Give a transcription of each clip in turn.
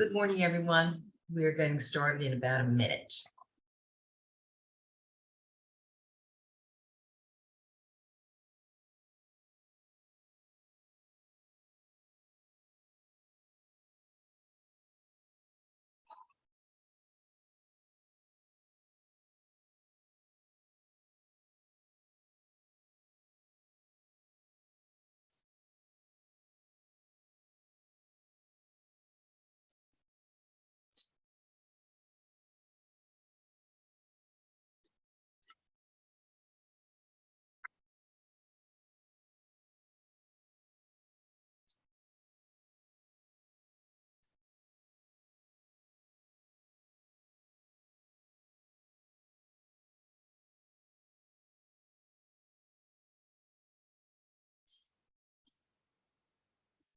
Good morning, everyone. We are getting started in about a minute.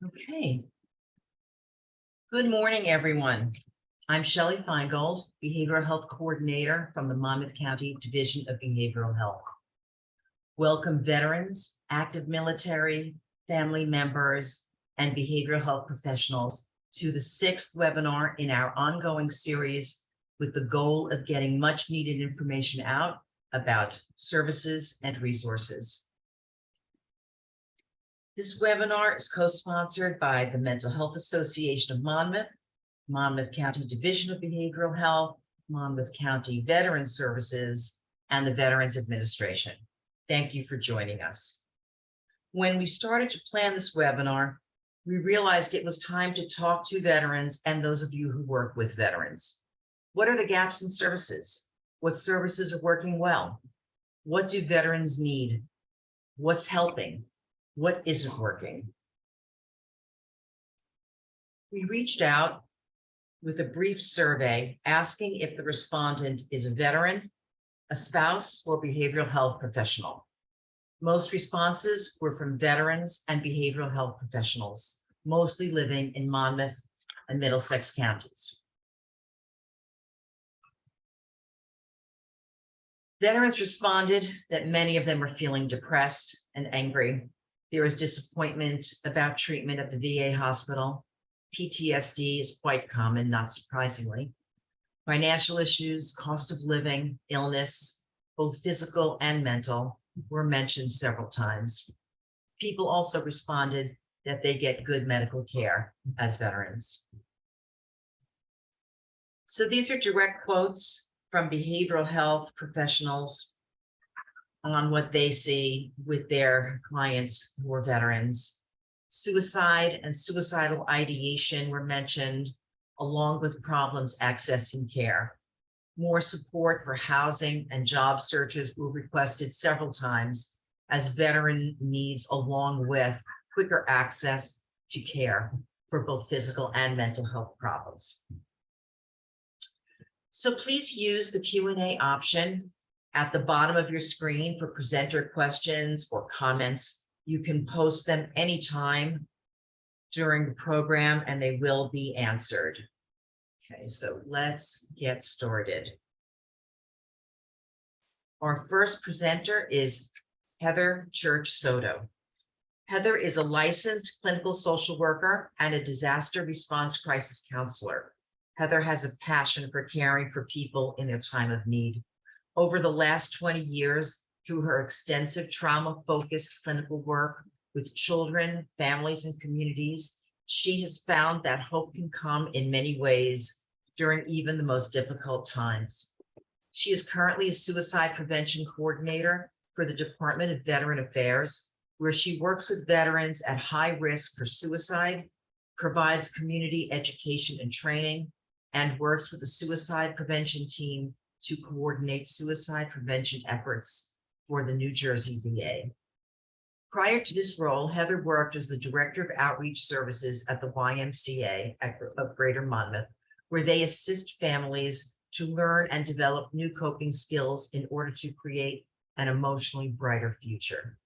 Okay. Good morning, everyone. I'm Shelley Feingold, Behavioral Health Coordinator from the Monmouth County Division of Behavioral Health. Welcome veterans, active military, family members, and behavioral health professionals to the 6th webinar in our ongoing series with the goal of getting much needed information out about services and resources. This webinar is co-sponsored by the Mental Health Association of Monmouth, Monmouth County Division of Behavioral Health, Monmouth County Veterans Services, and the Veterans Administration. Thank you for joining us. When we started to plan this webinar, we realized it was time to talk to veterans and those of you who work with veterans. What are the gaps in services? What services are working well? What do veterans need? What's helping? What isn't working? We reached out with a brief survey asking if the respondent is a veteran, a spouse, or behavioral health professional. Most responses were from veterans and behavioral health professionals, mostly living in Monmouth and Middlesex counties. Veterans responded that many of them were feeling depressed and angry. There was disappointment about treatment at the VA hospital. PTSD is quite common, not surprisingly. Financial issues, cost of living, illness, both physical and mental, were mentioned several times. People also responded that they get good medical care as veterans. So these are direct quotes from behavioral health professionals on what they see with their clients who are veterans. Suicide and suicidal ideation were mentioned, along with problems accessing care. More support for housing and job searches were requested several times as veteran needs, along with quicker access to care for both physical and mental health problems. So please use the Q&A option at the bottom of your screen for presenter questions or comments. You can post them anytime during the program and they will be answered. Okay, so let's get started. Our first presenter is Heather Church Soto. Heather is a licensed clinical social worker and a disaster response crisis counselor. Heather has a passion for caring for people in their time of need. Over the last 20 years, through her extensive trauma-focused clinical work with children, families, and communities, she has found that hope can come in many ways during even the most difficult times. She is currently a suicide prevention coordinator for the Department of Veteran Affairs, where she works with veterans at high risk for suicide, provides community education and training, and works with the suicide prevention team to coordinate suicide prevention efforts for the New Jersey VA. Prior to this role, Heather worked as the Director of Outreach Services at the YMCA of Greater Monmouth, where they assist families to learn and develop new coping skills in order to create an emotionally brighter future.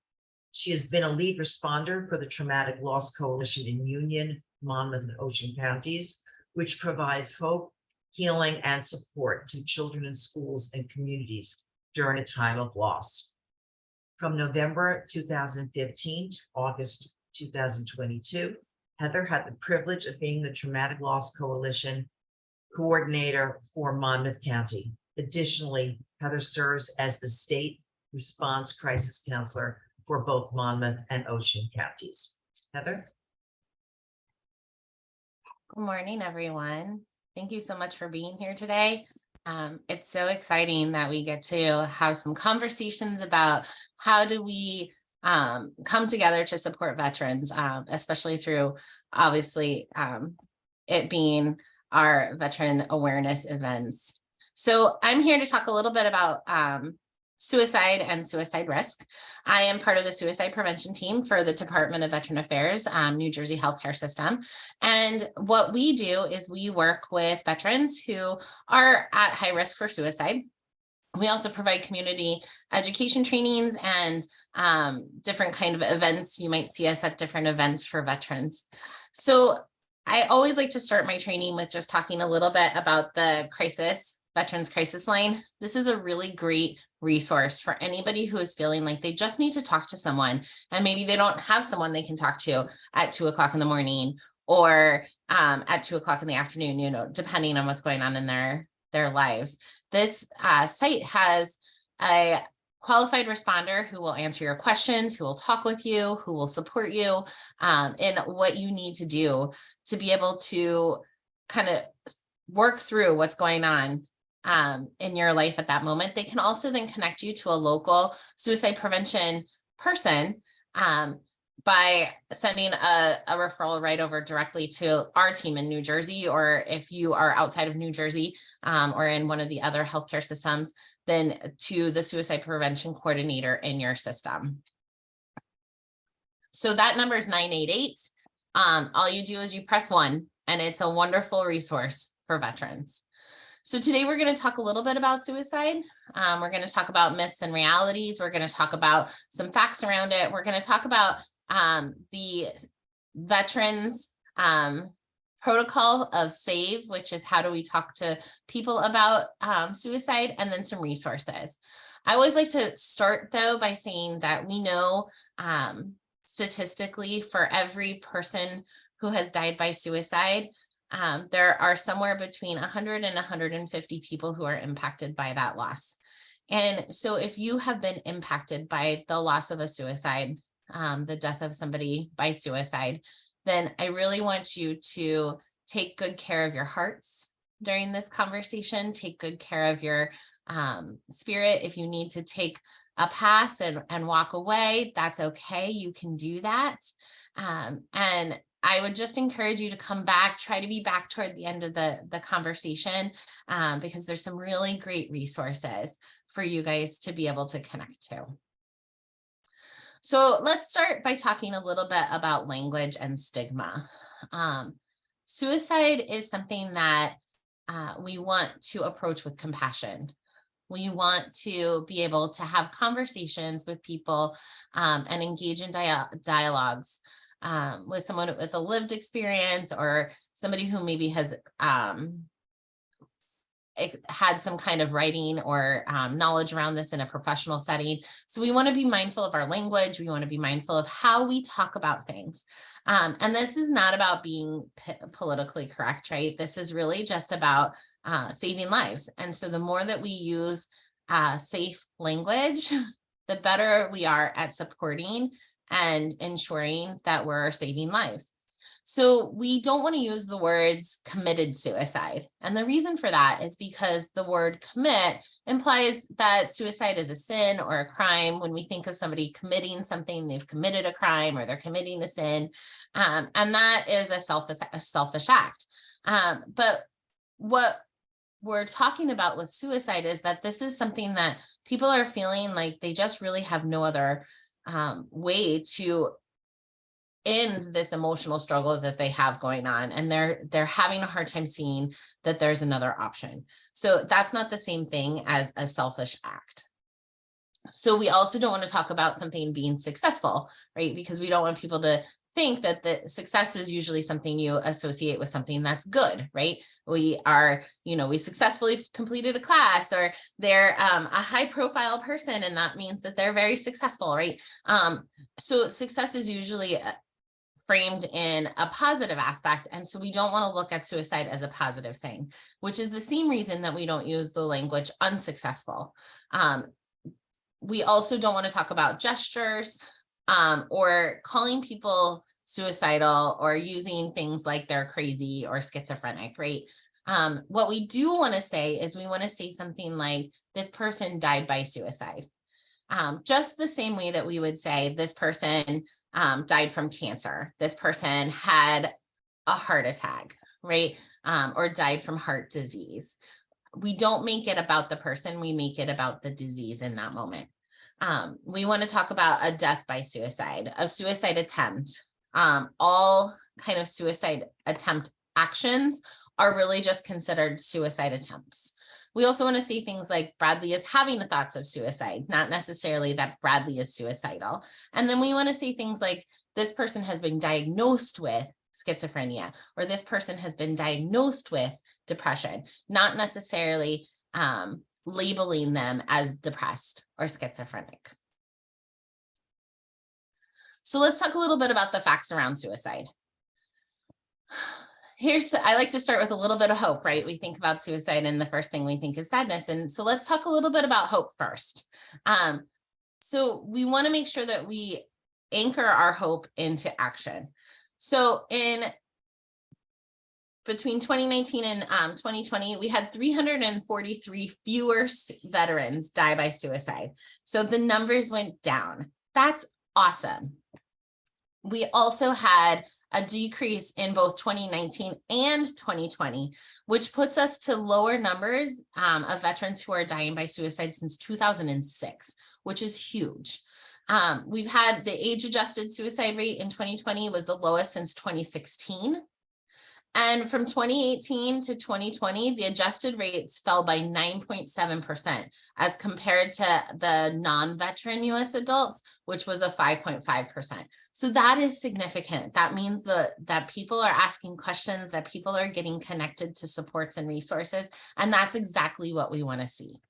She has been a lead responder for the Traumatic Loss Coalition in Union, Monmouth, and Ocean counties, which provides hope, healing, and support to children in schools and communities during a time of loss. From November 2015 to August 2022, Heather had the privilege of being the Traumatic Loss Coalition coordinator for Monmouth County. Additionally, Heather serves as the state response crisis counselor for both Monmouth and Ocean counties. Heather? Good morning, everyone. Thank you so much for being here today. It's so exciting that we get to have some conversations about how do we come together to support veterans, especially through, obviously, it being our veteran awareness events. So I'm here to talk a little bit about suicide and suicide risk. I am part of the suicide prevention team for the Department of Veteran Affairs, New Jersey healthcare system. And what we do is we work with veterans who are at high risk for suicide. We also provide community education trainings and different kind of events. You might see us at different events for veterans. So I always like to start my training with just talking a little bit about the Veterans Crisis Line. This is a really great resource for anybody who is feeling like they just need to talk to someone, and maybe they don't have someone they can talk to at 2 o'clock in the morning or at 2 o'clock in the afternoon, depending on what's going on in their lives. This site has a qualified responder who will answer your questions, who will talk with you, who will support you in what you need to do to be able to kind of work through what's going on in your life at that moment. They can also then connect you to a local suicide prevention person by sending a referral right over directly to our team in New Jersey, or if you are outside of New Jersey or in one of the other healthcare systems, then to the suicide prevention coordinator in your system. So that number is 988. All you do is you press 1, and it's a wonderful resource for veterans. So today we're going to talk a little bit about suicide. We're going to talk about myths and realities. We're going to talk about some facts around it. We're going to talk about the veterans protocol of SAVE, which is how do we talk to people about suicide, and then some resources. I always like to start though by saying that we know statistically for every person who has died by suicide, there are somewhere between 100 and 150 people who are impacted by that loss. And so if you have been impacted by the loss of a suicide, the death of somebody by suicide, then I really want you to take good care of your hearts during this conversation. Take good care of your spirit. If you need to take a pass and walk away, that's okay. You can do that. And I would just encourage you to come back, try to be back toward the end of the conversation, because there's some really great resources for you guys to be able to connect to. So let's start by talking a little bit about language and stigma. Suicide is something that we want to approach with compassion. We want to be able to have conversations with people and engage in dialogues with someone with a lived experience, or somebody who maybe has had some kind of writing or knowledge around this in a professional setting. So we want to be mindful of our language. We want to be mindful of how we talk about things. And this is not about being politically correct, right? This is really just about saving lives. And so the more that we use safe language, the better we are at supporting and ensuring that we're saving lives. So we don't want to use the words committed suicide. And the reason for that is because the word commit implies that suicide is a sin or a crime. When we think of somebody committing something, they've committed a crime or they're committing a sin. And that is a selfish act. But what we're talking about with suicide is that this is something that people are feeling like they just really have no other way to end this emotional struggle that they have going on, and they're having a hard time seeing that there's another option. So that's not the same thing as a selfish act. So we also don't want to talk about something being successful, right? Because we don't want people to think that the success is usually something you associate with something that's good, right? We are, we successfully completed a class, or they're a high profile person, and that means that they're very successful, right? So success is usually framed in a positive aspect. And so we don't want to look at suicide as a positive thing, which is the same reason that we don't use the language unsuccessful. We also don't want to talk about gestures or calling people suicidal or using things like they're crazy or schizophrenic, right? What we do want to say is we want to say something like, this person died by suicide. Just the same way that we would say this person died from cancer, this person had a heart attack, right? Or died from heart disease. We don't make it about the person, we make it about the disease in that moment. We want to talk about a death by suicide, a suicide attempt. All kind of suicide attempt actions are really just considered suicide attempts. We also want to see things like Bradley is having thoughts of suicide, not necessarily that Bradley is suicidal. And then we want to see things like, this person has been diagnosed with schizophrenia, or this person has been diagnosed with depression, not necessarily labeling them as depressed or schizophrenic. So let's talk a little bit about the facts around suicide. I like to start with a little bit of hope, right? We think about suicide and the first thing we think is sadness. And so let's talk a little bit about hope first. So we want to make sure that we anchor our hope into action. So between 2019 and 2020, we had 343 fewer veterans die by suicide. So the numbers went down. That's awesome. We also had a decrease in both 2019 and 2020, which puts us to lower numbers of veterans who are dying by suicide since 2006, which is huge. We've had the age-adjusted suicide rate in 2020 was the lowest since 2016. And from 2018 to 2020, the adjusted rates fell by 9.7% as compared to the non-veteran US adults, which was a 5.5%. So that is significant. That means that people are asking questions, that people are getting connected to supports and resources. And that's exactly what we want to see.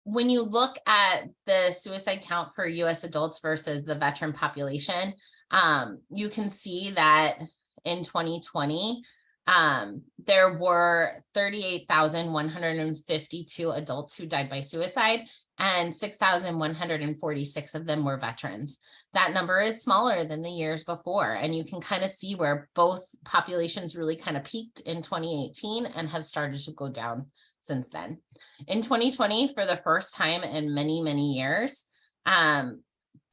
When you look at the suicide count for US adults versus the veteran population, you can see that in 2020, there were 38,152 adults who died by suicide, and 6,146 of them were veterans. That number is smaller than the years before, and you can kind of see where both populations really kind of peaked in 2018 and have started to go down since then. In 2020, for the first time in many, many years,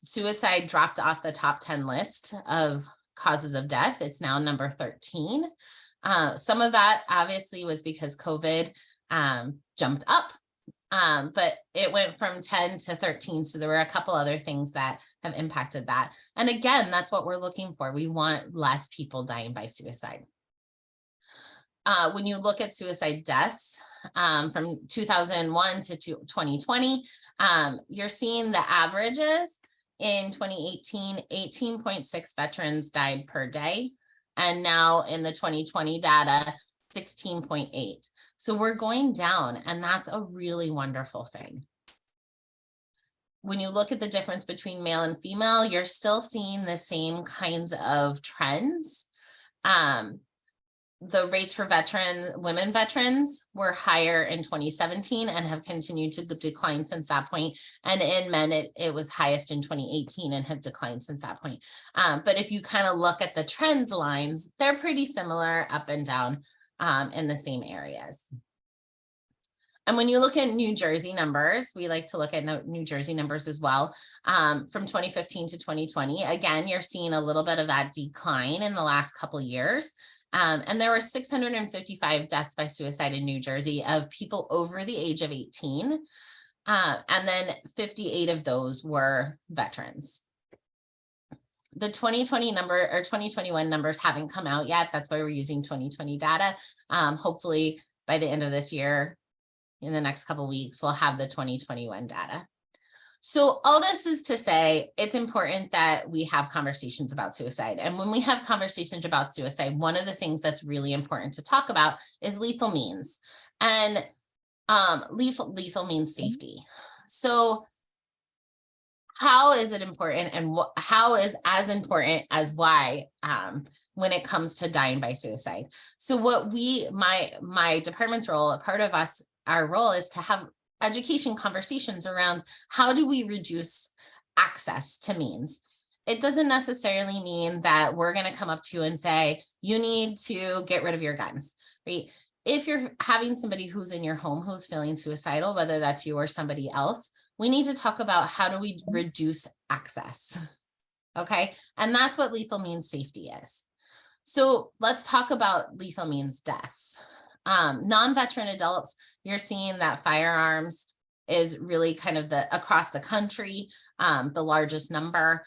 suicide dropped off the top 10 list of causes of death. It's now number 13. Some of that obviously was because COVID jumped up, but it went from 10 to 13. So there were a couple other things that have impacted that. And again, that's what we're looking for. We want less people dying by suicide. When you look at suicide deaths from 2001 to 2020, you're seeing the averages. In 2018, 18.6 veterans died per day. And now in the 2020 data, 16.8. So we're going down, and that's a really wonderful thing. When you look at the difference between male and female, you're still seeing the same kinds of trends. The rates for women veterans were higher in 2017 and have continued to decline since that point. And in men, it was highest in 2018 and have declined since that point. But if you kind of look at the trend lines, they're pretty similar up and down in the same areas. And when you look at New Jersey numbers, we like to look at New Jersey numbers as well. From 2015 to 2020, again, you're seeing a little bit of that decline in the last couple of years. And there were 655 deaths by suicide in New Jersey of people over the age of 18. And then 58 of those were veterans. The 2020 number or 2021 numbers haven't come out yet. That's why we're using 2020 data. Hopefully by the end of this year, in the next couple of weeks, we'll have the 2021 data. So all this is to say, it's important that we have conversations about suicide. And when we have conversations about suicide, one of the things that's really important to talk about is lethal means. And lethal means safety. So how is it important, and how is as important as why when it comes to dying by suicide? So what my department's role, a part of us, our role is to have education conversations around how do we reduce access to means. It doesn't necessarily mean that we're going to come up to you and say, you need to get rid of your guns, right? If you're having somebody who's in your home who's feeling suicidal, whether that's you or somebody else, we need to talk about how do we reduce access. Okay. And that's what lethal means safety is. So let's talk about lethal means deaths. Non-veteran adults, you're seeing that firearms is really kind of across the country, the largest number,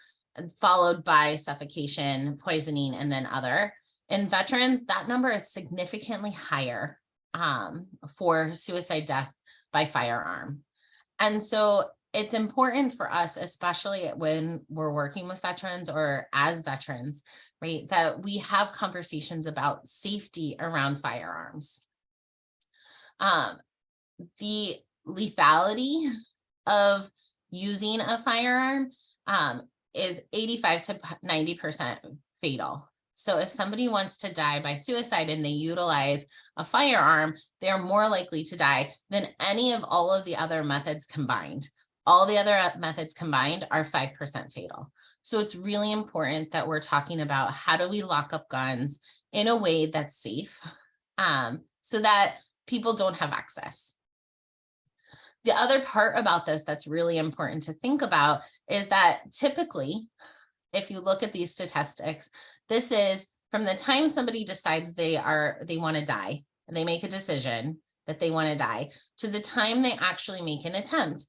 followed by suffocation, poisoning, and then other. In veterans, that number is significantly higher for suicide death by firearm. And so it's important for us, especially when we're working with veterans or as veterans, right, that we have conversations about safety around firearms. The lethality of using a firearm is 85 to 90% fatal. So if somebody wants to die by suicide and they utilize a firearm, they're more likely to die than any of all of the other methods combined. All the other methods combined are 5% fatal. So it's really important that we're talking about how do we lock up guns in a way that's safe, so that people don't have access. The other part about this that's really important to think about is that typically, if you look at these statistics, this is from the time somebody decides they want to die and they make a decision that they want to die to the time they actually make an attempt.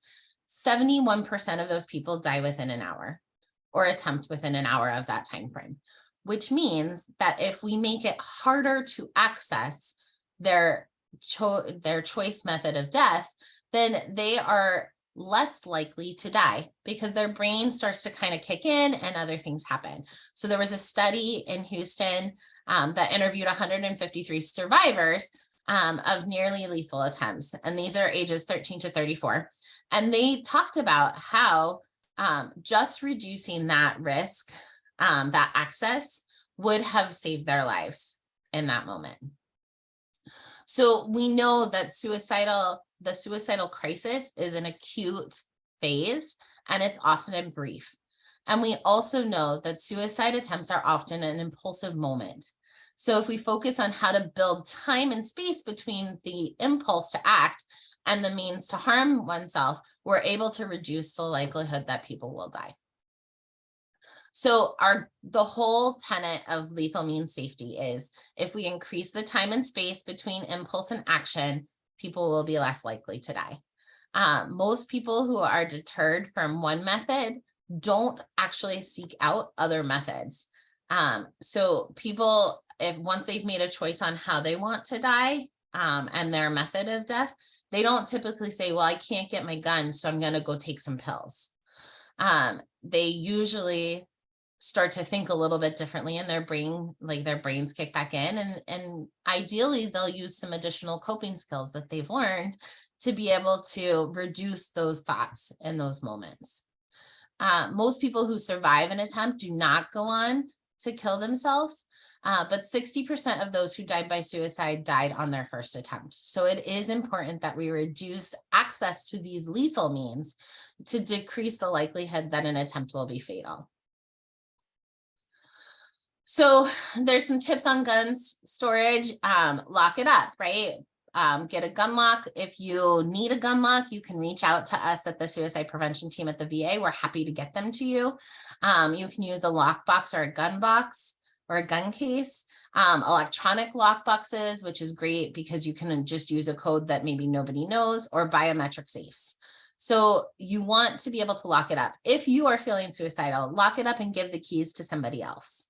71% of those people die within an hour or attempt within an hour of that time frame, which means that if we make it harder to access their choice method of death, then they are less likely to die because their brain starts to kind of kick in and other things happen. So there was a study in Houston that interviewed 153 survivors of nearly lethal attempts. And these are ages 13 to 34. And they talked about how just reducing that risk, that access would have saved their lives in that moment. So we know that the suicidal crisis is an acute phase, and it's often brief. And we also know that suicide attempts are often an impulsive moment. So if we focus on how to build time and space between the impulse to act and the means to harm oneself, we're able to reduce the likelihood that people will die. So the whole tenet of lethal means safety is if we increase the time and space between impulse and action, people will be less likely to die. Most people who are deterred from one method don't actually seek out other methods. So people, once they've made a choice on how they want to die and their method of death, they don't typically say, well, I can't get my gun, so I'm going to go take some pills. They usually start to think a little bit differently, and their brains kick back in, and ideally they'll use some additional coping skills that they've learned to be able to reduce those thoughts in those moments. Most people who survive an attempt do not go on to kill themselves, but 60% of those who died by suicide died on their first attempt. So it is important that we reduce access to these lethal means to decrease the likelihood that an attempt will be fatal. So there's some tips on guns storage. Lock it up, right? Get a gun lock. If you need a gun lock, you can reach out to us at the suicide prevention team at the VA. We're happy to get them to you. You can use a lock box or a gun box or a gun case. Electronic lock boxes, which is great because you can just use a code that maybe nobody knows, or biometric safes. So you want to be able to lock it up. If you are feeling suicidal, lock it up and give the keys to somebody else,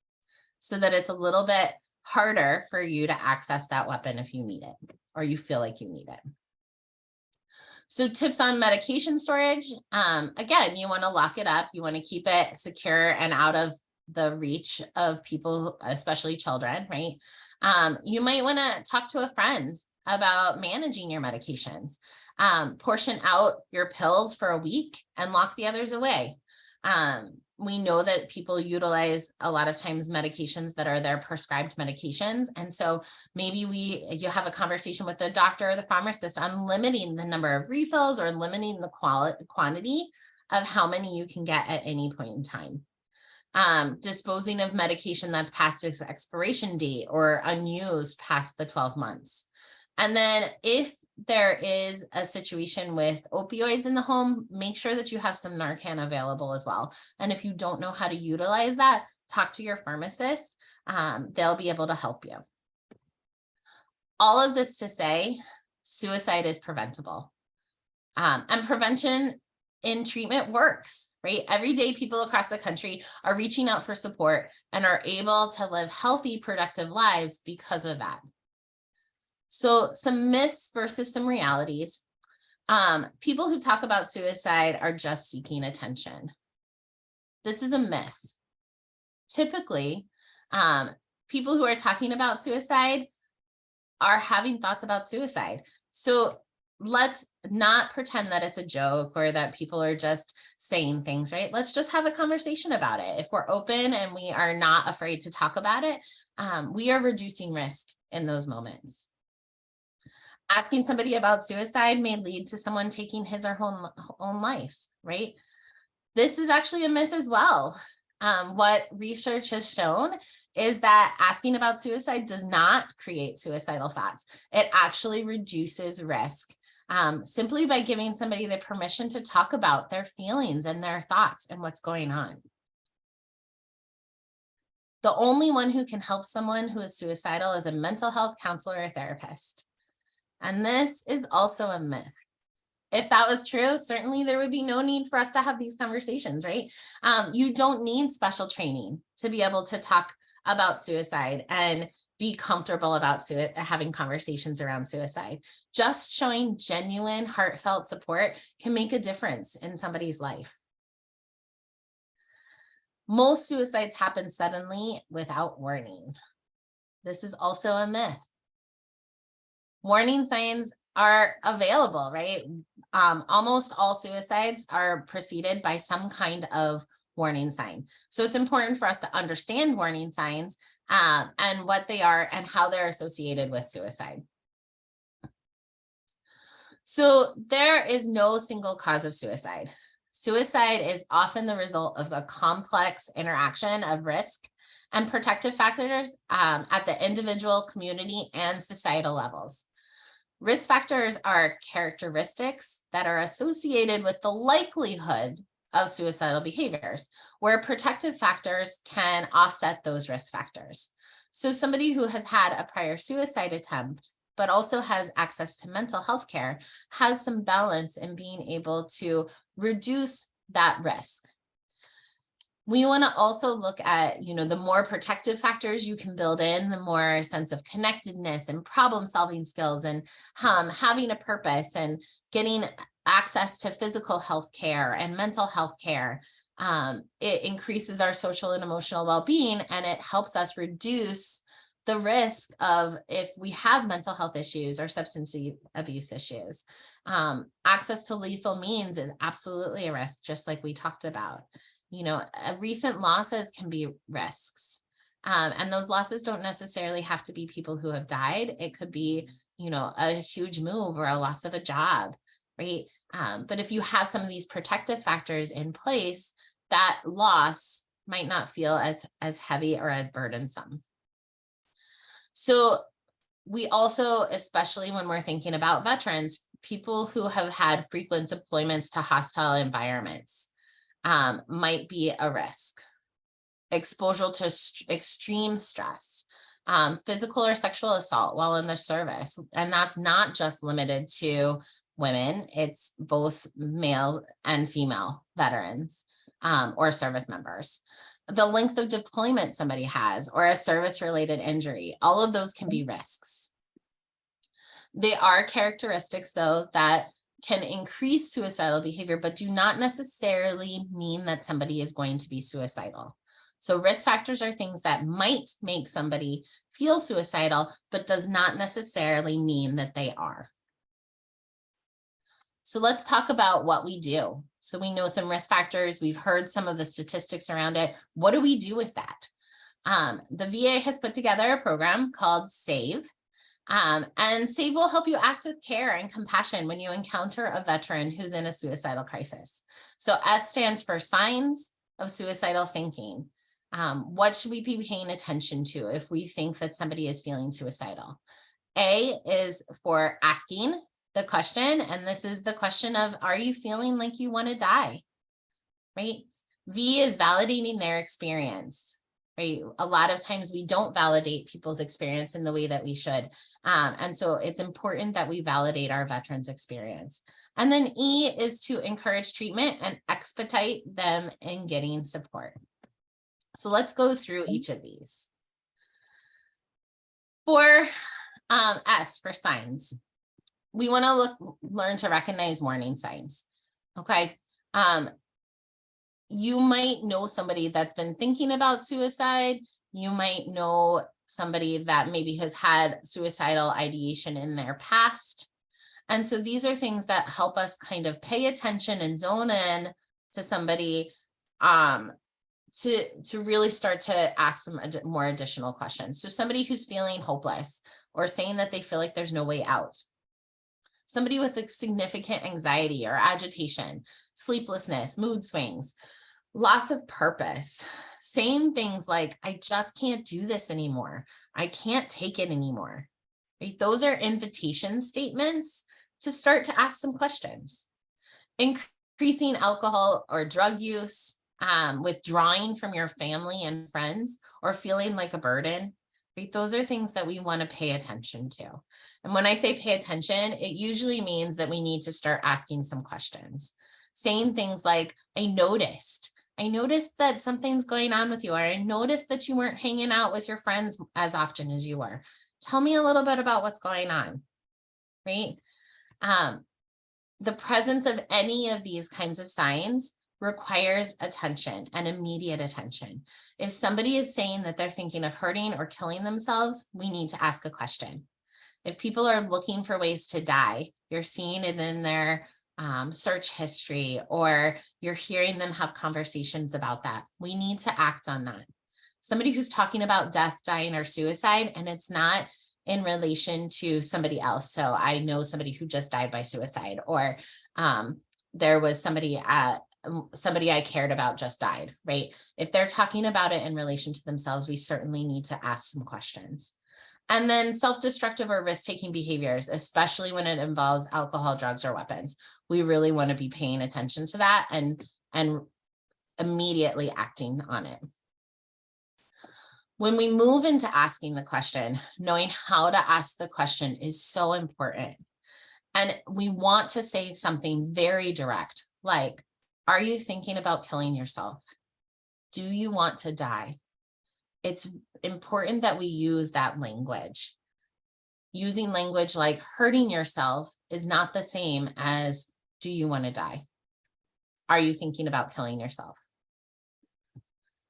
so that it's a little bit harder for you to access that weapon if you need it or you feel like you need it. So tips on medication storage. Again, you want to lock it up. You want to keep it secure and out of the reach of people, especially children, right? You might want to talk to a friend about managing your medications. Portion out your pills for a week and lock the others away. We know that people utilize a lot of times medications that are their prescribed medications. And so maybe you have a conversation with the doctor or the pharmacist on limiting the number of refills or limiting the quantity of how many you can get at any point in time. Disposing of medication that's past its expiration date or unused past the 12 months. And then if there is a situation with opioids in the home, make sure that you have some Narcan available as well. And if you don't know how to utilize that, talk to your pharmacist. They'll be able to help you. All of this to say, suicide is preventable. And prevention in treatment works, right? Every day people across the country are reaching out for support and are able to live healthy, productive lives because of that. So some myths versus some realities. People who talk about suicide are just seeking attention. This is a myth. Typically, people who are talking about suicide are having thoughts about suicide. So let's not pretend that it's a joke or that people are just saying things, right? Let's just have a conversation about it. If we're open and we are not afraid to talk about it, we are reducing risk in those moments. Asking somebody about suicide may lead to someone taking his or her own life, right? This is actually a myth as well. What research has shown is that asking about suicide does not create suicidal thoughts. It actually reduces risk simply by giving somebody the permission to talk about their feelings and their thoughts and what's going on. The only one who can help someone who is suicidal is a mental health counselor or therapist. And this is also a myth. If that was true, certainly there would be no need for us to have these conversations, right? You don't need special training to be able to talk about suicide and be comfortable about having conversations around suicide. Just showing genuine, heartfelt support can make a difference in somebody's life. Most suicides happen suddenly without warning. This is also a myth. Warning signs are available, right? Almost all suicides are preceded by some kind of warning sign. So it's important for us to understand warning signs and what they are and how they're associated with suicide. So there is no single cause of suicide. Suicide is often the result of a complex interaction of risk and protective factors at the individual, community, and societal levels. Risk factors are characteristics that are associated with the likelihood of suicidal behaviors, where protective factors can offset those risk factors. So somebody who has had a prior suicide attempt, but also has access to mental health care, has some balance in being able to reduce that risk. We want to also look at, the more protective factors you can build in, the more sense of connectedness and problem solving skills and having a purpose and getting access to physical health care and mental health care. It increases our social and emotional well-being, and it helps us reduce the risk of if we have mental health issues or substance abuse issues. Access to lethal means is absolutely a risk, just like we talked about. Recent losses can be risks. And those losses don't necessarily have to be people who have died. It could be, a huge move or a loss of a job, right? But if you have some of these protective factors in place, that loss might not feel as heavy or as burdensome. So we also, especially when we're thinking about veterans, people who have had frequent deployments to hostile environments, might be a risk. Exposure to extreme stress, physical or sexual assault while in the service. And that's not just limited to women, it's both male and female veterans or service members. The length of deployment somebody has or a service-related injury, all of those can be risks. They are characteristics, though, that can increase suicidal behavior, but do not necessarily mean that somebody is going to be suicidal. So risk factors are things that might make somebody feel suicidal, but does not necessarily mean that they are. So let's talk about what we do. So we know some risk factors. We've heard some of the statistics around it. What do we do with that? The VA has put together a program called SAVE. And SAVE will help you act with care and compassion when you encounter a veteran who's in a suicidal crisis. So S stands for signs of suicidal thinking. What should we be paying attention to if we think that somebody is feeling suicidal? A is for asking the question, and this is the question of, are you feeling like you want to die? Right? V is validating their experience. Right? A lot of times we don't validate people's experience in the way that we should. And so it's important that we validate our veterans' experience. And then E is to encourage treatment and expedite them in getting support. So let's go through each of these. For S, for signs, we want to learn to recognize warning signs. Okay. You might know somebody that's been thinking about suicide. You might know somebody that maybe has had suicidal ideation in their past. And so these are things that help us kind of pay attention and zone in to somebody to really start to ask some more additional questions. So somebody who's feeling hopeless or saying that they feel like there's no way out. Somebody with a significant anxiety or agitation, sleeplessness, mood swings, loss of purpose, saying things like, I just can't do this anymore. I can't take it anymore. Right? Those are invitation statements to start to ask some questions. Increasing alcohol or drug use, withdrawing from your family and friends, or feeling like a burden. Right? Those are things that we want to pay attention to. And when I say pay attention, it usually means that we need to start asking some questions, saying things like, I noticed that something's going on with you, or I noticed that you weren't hanging out with your friends as often as you were. Tell me a little bit about what's going on, right? The presence of any of these kinds of signs requires attention and immediate attention. If somebody is saying that they're thinking of hurting or killing themselves, we need to ask a question. If people are looking for ways to die, you're seeing it in their search history, or you're hearing them have conversations about that, we need to act on that. Somebody who's talking about death, dying, or suicide, and it's not in relation to somebody else. So I know somebody who just died by suicide, or there was somebody I cared about just died, right? If they're talking about it in relation to themselves, we certainly need to ask some questions. And then self-destructive or risk-taking behaviors, especially when it involves alcohol, drugs, or weapons. We really want to be paying attention to that and immediately acting on it. When we move into asking the question, knowing how to ask the question is so important. And we want to say something very direct, like, are you thinking about killing yourself? Do you want to die? It's important that we use that language. Using language like hurting yourself is not the same as, do you want to die? Are you thinking about killing yourself?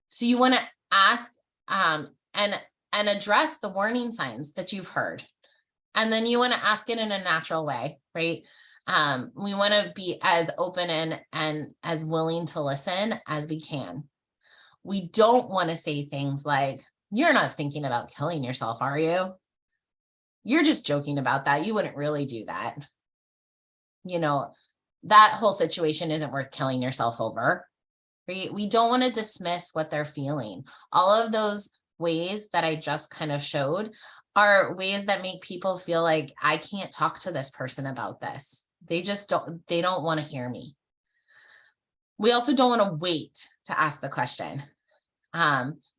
So you want to ask and address the warning signs that you've heard. And then you want to ask it in a natural way, right? We want to be as open and as willing to listen as we can. We don't want to say things like, you're not thinking about killing yourself, are you? You're just joking about that. You wouldn't really do that. You know, that whole situation isn't worth killing yourself over. Right? We don't want to dismiss what they're feeling. All of those ways that I just kind of showed are ways that make people feel like, I can't talk to this person about this. They don't want to hear me. We also don't want to wait to ask the question.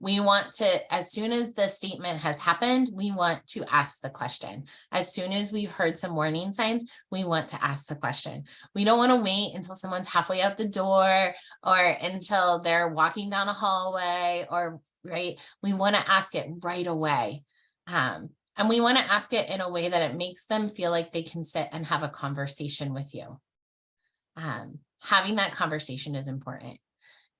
We want to, as soon as the statement has happened, we want to ask the question. As soon as we've heard some warning signs, we want to ask the question. We don't want to wait until someone's halfway out the door or until they're walking down a hallway, or right. We want to ask it right away. And we want to ask it in a way that it makes them feel like they can sit and have a conversation with you. Having that conversation is important.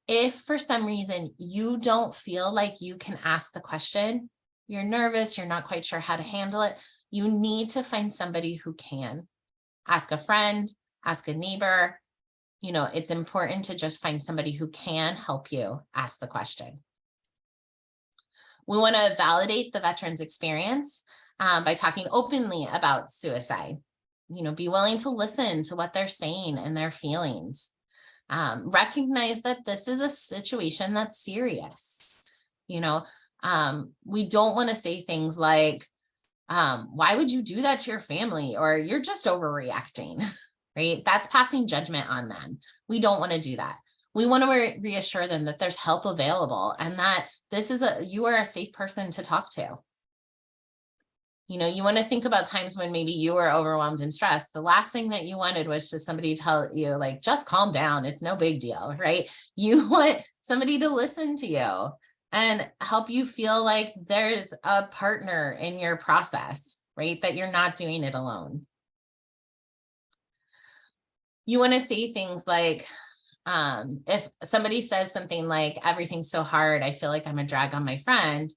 If for some reason you don't feel like you can ask the question, you're nervous, you're not quite sure how to handle it, you need to find somebody who can. Ask a friend, ask a neighbor, It's important to just find somebody who can help you ask the question. We want to validate the veteran's experience by talking openly about suicide. Be willing to listen to what they're saying and their feelings. Recognize that this is a situation that's serious. We don't want to say things like, why would you do that to your family? Or you're just overreacting, right? That's passing judgment on them. We don't want to do that. We want to reassure them that there's help available and that you are a safe person to talk to. You want to think about times when maybe you were overwhelmed and stressed. The last thing that you wanted was just somebody tell you, like, just calm down. It's no big deal, right? You want somebody to listen to you and help you feel like there's a partner in your process, right? That you're not doing it alone. You want to say things like, if somebody says something like, everything's so hard, I feel like I'm a drag on my friend.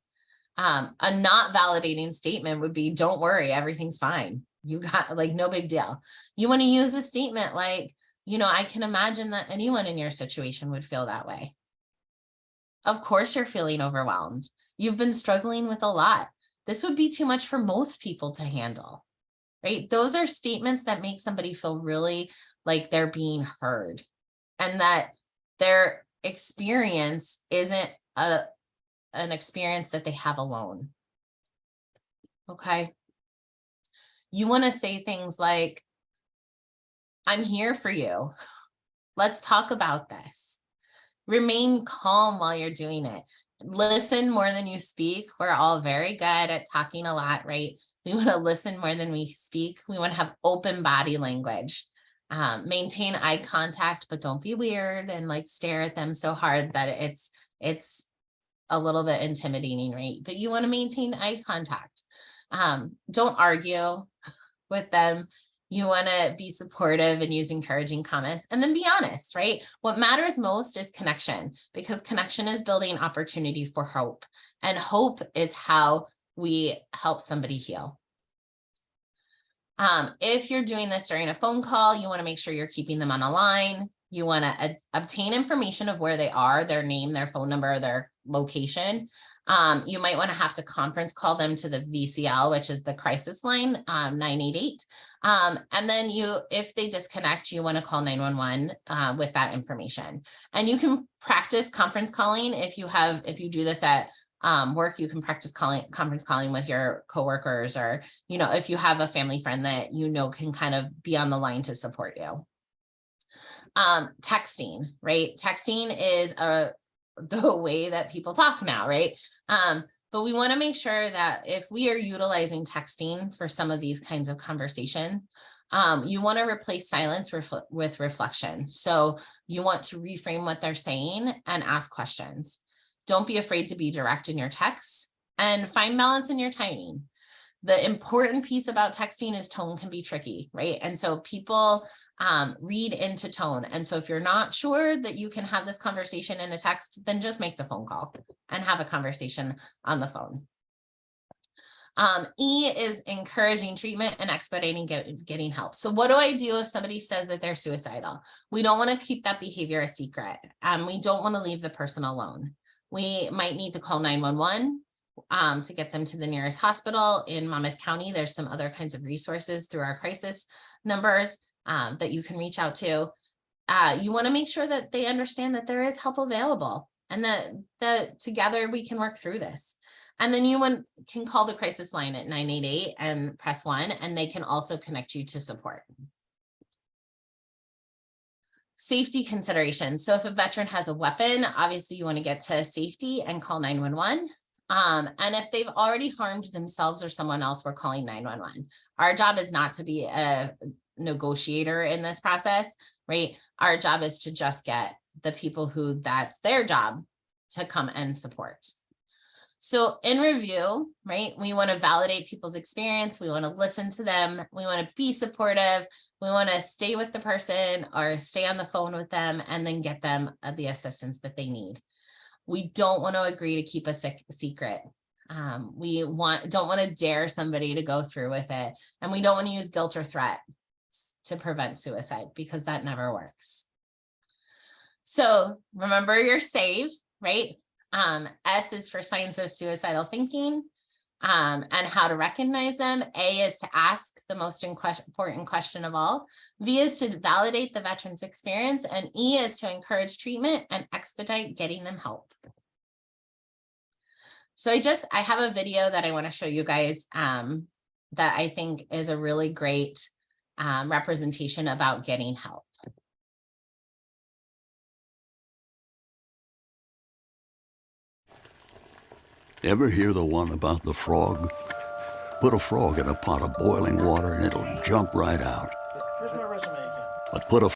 A not validating statement would be, don't worry, everything's fine. You got, like, no big deal. You want to use a statement like, I can imagine that anyone in your situation would feel that way. Of course, you're feeling overwhelmed. You've been struggling with a lot. This would be too much for most people to handle, right? Those are statements that make somebody feel really like they're being heard and that their experience isn't an experience that they have alone. Okay. You want to say things like, I'm here for you. Let's talk about this. Remain calm while you're doing it. Listen more than you speak. We're all very good at talking a lot, right? We want to listen more than we speak. We want to have open body language. Maintain eye contact, but don't be weird and like stare at them so hard that it's a little bit intimidating, right? But you want to maintain eye contact. Don't argue with them. You want to be supportive and use encouraging comments, and then be honest, right? What matters most is connection, because connection is building opportunity for hope, and hope is how we help somebody heal. If you're doing this during a phone call, you want to make sure you're keeping them on a line. You want to obtain information of where they are, their name, their phone number, their location. You might want to have to conference call them to the VCL, which is the crisis line, 988. And then if they disconnect, you want to call 911 with that information. And you can practice conference calling if you do this at work. You can practice conference calling with your coworkers, or if you have a family friend that can kind of be on the line to support you. Texting, right? Texting is the way that people talk now, right? But we want to make sure that if we are utilizing texting for some of these kinds of conversation, you want to replace silence with reflection. So you want to reframe what they're saying and ask questions. Don't be afraid to be direct in your texts, and find balance in your timing. The important piece about texting is tone can be tricky, right? And so people read into tone. And so if you're not sure that you can have this conversation in a text, then just make the phone call and have a conversation on the phone. E is encouraging treatment and expediting getting help. So what do I do if somebody says that they're suicidal? We don't want to keep that behavior a secret. We don't want to leave the person alone. We might need to call 911 to get them to the nearest hospital. In Monmouth County, there's some other kinds of resources through our crisis numbers that you can reach out to. You want to make sure that they understand that there is help available, and that together we can work through this. And then you can call the crisis line at 988 and press 1, and they can also connect you to support. Safety considerations. So if a veteran has a weapon, obviously you want to get to safety and call 911. And if they've already harmed themselves or someone else, we're calling 911. Our job is not to be a negotiator in this process, right? Our job is to just get the people who that's their job to come and support. So in review, right, we want to validate people's experience. We want to listen to them. We want to be supportive. We want to stay with the person or stay on the phone with them, and then get them the assistance that they need. We don't want to agree to keep a secret. We don't want to dare somebody to go through with it. And we don't want to use guilt or threat to prevent suicide, because that never works. So remember your SAVE, right? S is for signs of suicidal thinking, and how to recognize them. A is to ask the most important question of all. V is to validate the veteran's experience, and E is to encourage treatment and expedite getting them help. So I have a video that I want to show you guys that I think is a really great representation about getting help. Ever hear the one about the frog? Put a frog in a pot of boiling water and it'll jump right out. Here's my resume again. But put a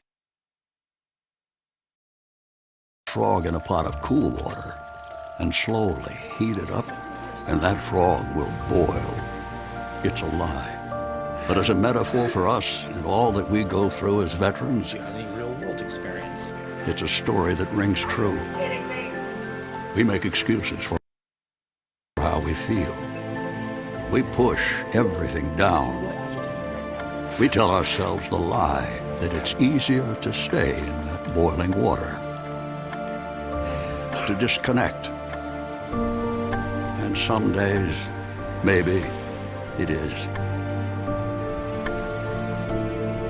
frog in a pot of cool water and slowly heat it up, and that frog will boil. It's a lie. But as a metaphor for us and all that we go through as veterans, Do you have any real-world experience? it's a story that rings true. We make excuses for how we feel. We push everything down. We tell ourselves the lie that it's easier to stay in that boiling water, to disconnect. And some days, maybe it is.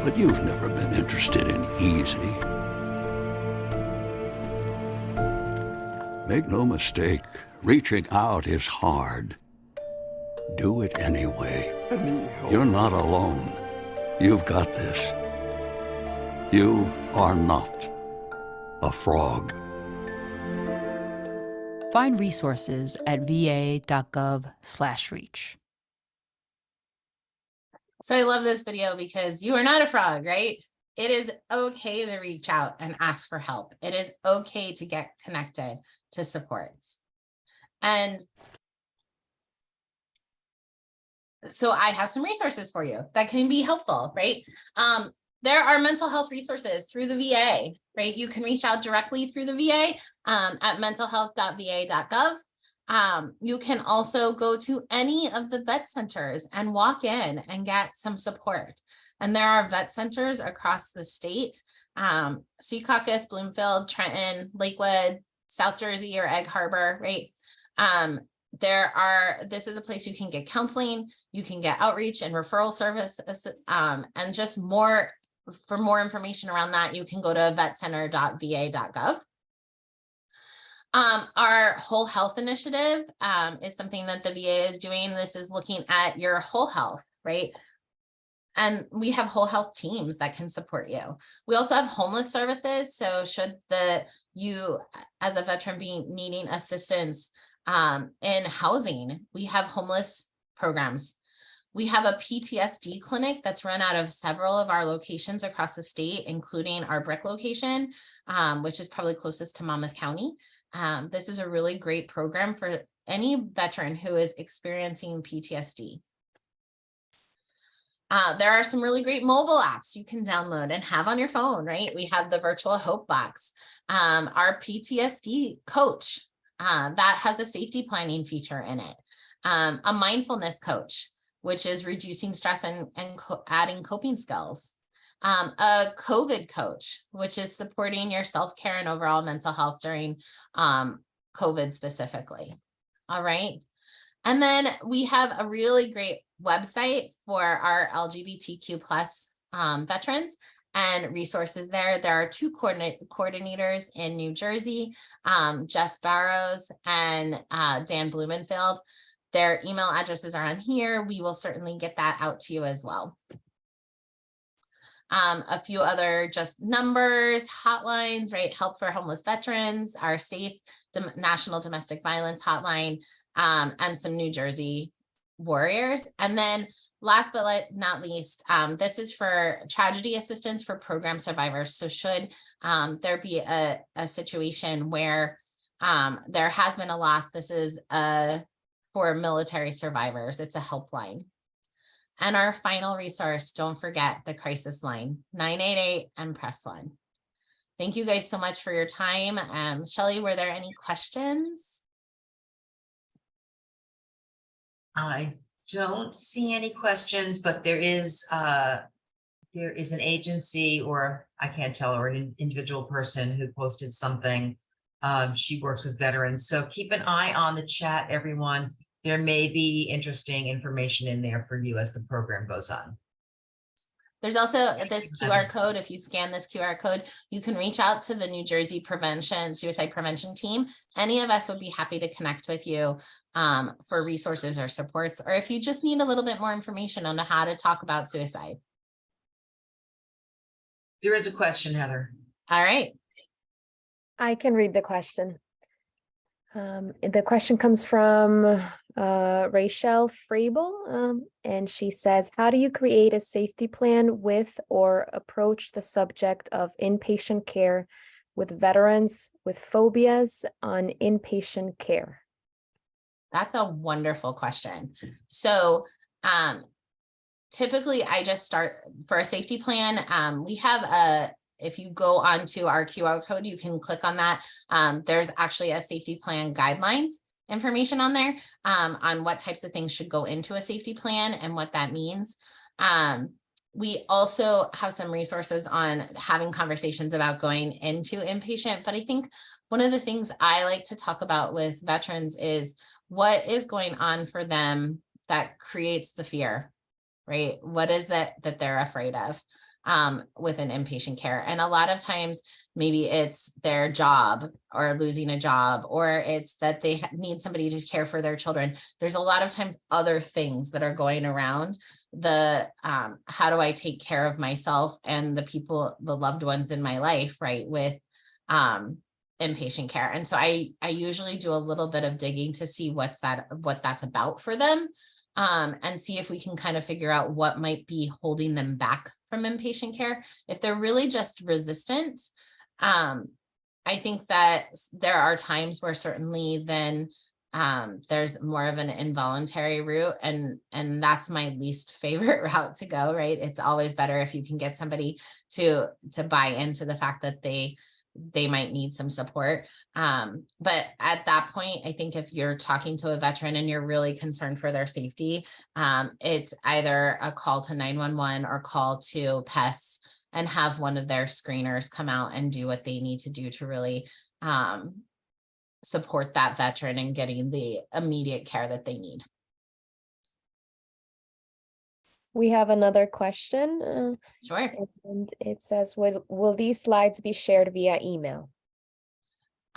But you've never been interested in easy. Make no mistake, reaching out is hard. Do it anyway. You're not alone. You've got this. You are not a frog. Find resources at va.gov/reach. So I love this video because you are not a frog, right? It is okay to reach out and ask for help. It is okay to get connected to supports. And so I have some resources for you that can be helpful, right? There are mental health resources through the VA, right? You can reach out directly through the VA at mentalhealth.va.gov. You can also go to any of the vet centers and walk in and get some support. And there are vet centers across the state, Secaucus, Bloomfield, Trenton, Lakewood, South Jersey, or Egg Harbor, right? This is a place you can get counseling, you can get outreach and referral service, and just for more information around that, you can go to vetcenter.va.gov. Our whole health initiative is something that the VA is doing. This is looking at your whole health, right? And we have whole health teams that can support you. We also have homeless services. So should you as a veteran be needing assistance in housing, we have homeless programs. We have a PTSD clinic that's run out of several of our locations across the state, including our Brick location, which is probably closest to Monmouth County. This is a really great program for any veteran who is experiencing PTSD. There are some really great mobile apps you can download and have on your phone, right? We have the Virtual Hope Box, our PTSD coach that has a safety planning feature in it, a mindfulness coach, which is reducing stress and adding coping skills, a COVID coach, which is supporting your self-care and overall mental health during COVID specifically. All right. And then we have a really great website for our LGBTQ plus veterans and resources there. There are two coordinators in New Jersey, Jess Barrows and Dan Blumenfield. Their email addresses are on here. We will certainly get that out to you as well. A few other just numbers, hotlines, right? Help for homeless veterans, our SAFE National Domestic Violence Hotline, and some New Jersey warriors. And then last but not least, this is for tragedy assistance for program survivors. So should there be a situation where there has been a loss, this is for military survivors. It's a helpline. And our final resource, don't forget the crisis line, 988 and press 1. Thank you guys so much for your time. Shelley, were there any questions? I don't see any questions, but there is there is an agency, or I can't tell, or an individual person who posted something. She works with veterans, so keep an eye on the chat, everyone. There may be interesting information in there for you as the program goes on. There's also this QR code. If you scan this QR code, you can reach out to the New Jersey suicide prevention team. Any of us would be happy to connect with you for resources or supports, or if you just need a little bit more information on how to talk about suicide. There is a question, Heather. All right. I can read the question. The question comes from Rachel Frable, and she says, how do you create a safety plan with or approach the subject of inpatient care with veterans with phobias on inpatient care? That's a wonderful question. So typically I just start for a safety plan. We have if you go onto our QR code, you can click on that. There's actually a safety plan guidelines information on there on what types of things should go into a safety plan and what that means. We also have some resources on having conversations about going into inpatient, but I think one of the things I like to talk about with veterans is what is going on for them that creates the fear, right? What is that they're afraid of within inpatient care? And a lot of times, maybe it's their job or losing a job, or it's that they need somebody to care for their children. There's a lot of times other things that are going around the how do I take care of myself and the people, the loved ones in my life, right, with inpatient care. And so I usually do a little bit of digging to see what that's about for them, and see if we can kind of figure out what might be holding them back from inpatient care. If they're really just resistant, I think that there are times where certainly then there's more of an involuntary route, and that's my least favorite route to go, right? It's always better if you can get somebody to buy into the fact that they might need some support. But at that point, I think if you're talking to a veteran and you're really concerned for their safety, it's either a call to 911 or call to PES and have one of their screeners come out and do what they need to do to really support that veteran in getting the immediate care that they need. We have another question. Sure. And it says, will these slides be shared via email?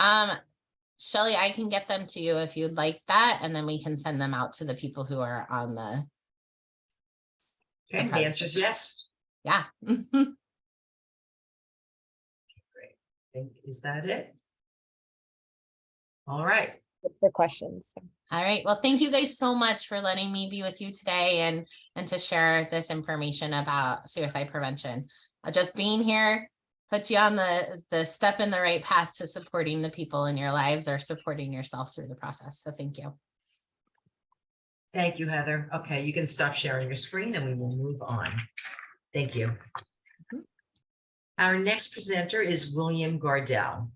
Shelly, I can get them to you if you'd like that, and then we can send them out to the people who are on the. Okay, the answer is yes. Yeah. Great. Is that it? All right. For questions. All right. Well, thank you guys so much for letting me be with you today and to share this information about suicide prevention. Just being here puts you on the step in the right path to supporting the people in your lives or supporting yourself through the process. So thank you. Thank you, Heather. Okay, you can stop sharing your screen and we will move on. Thank you. Our next presenter is William Gardell.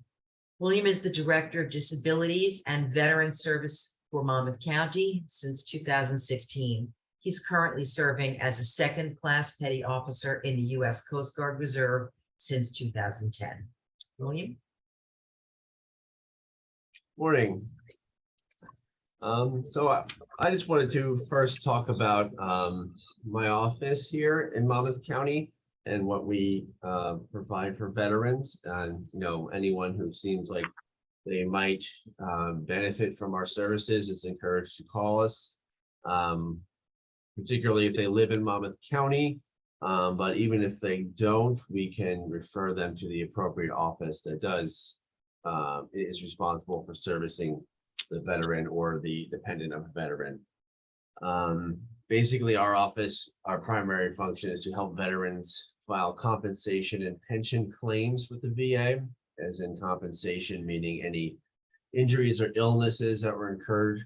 William is the Director of Disabilities and Veteran Service for Monmouth County since 2016. He's currently serving as a second-class petty officer in the U.S. Coast Guard Reserve since 2010. William? Morning. So I just wanted to first talk about my office here in Monmouth County and what we provide for veterans, and anyone who seems like they might benefit from our services is encouraged to call us, particularly if they live in Monmouth County. But even if they don't, we can refer them to the appropriate office that is responsible for servicing the veteran or the dependent of a veteran. Basically, our primary function is to help veterans file compensation and pension claims with the VA, as in compensation meaning any injuries or illnesses that were incurred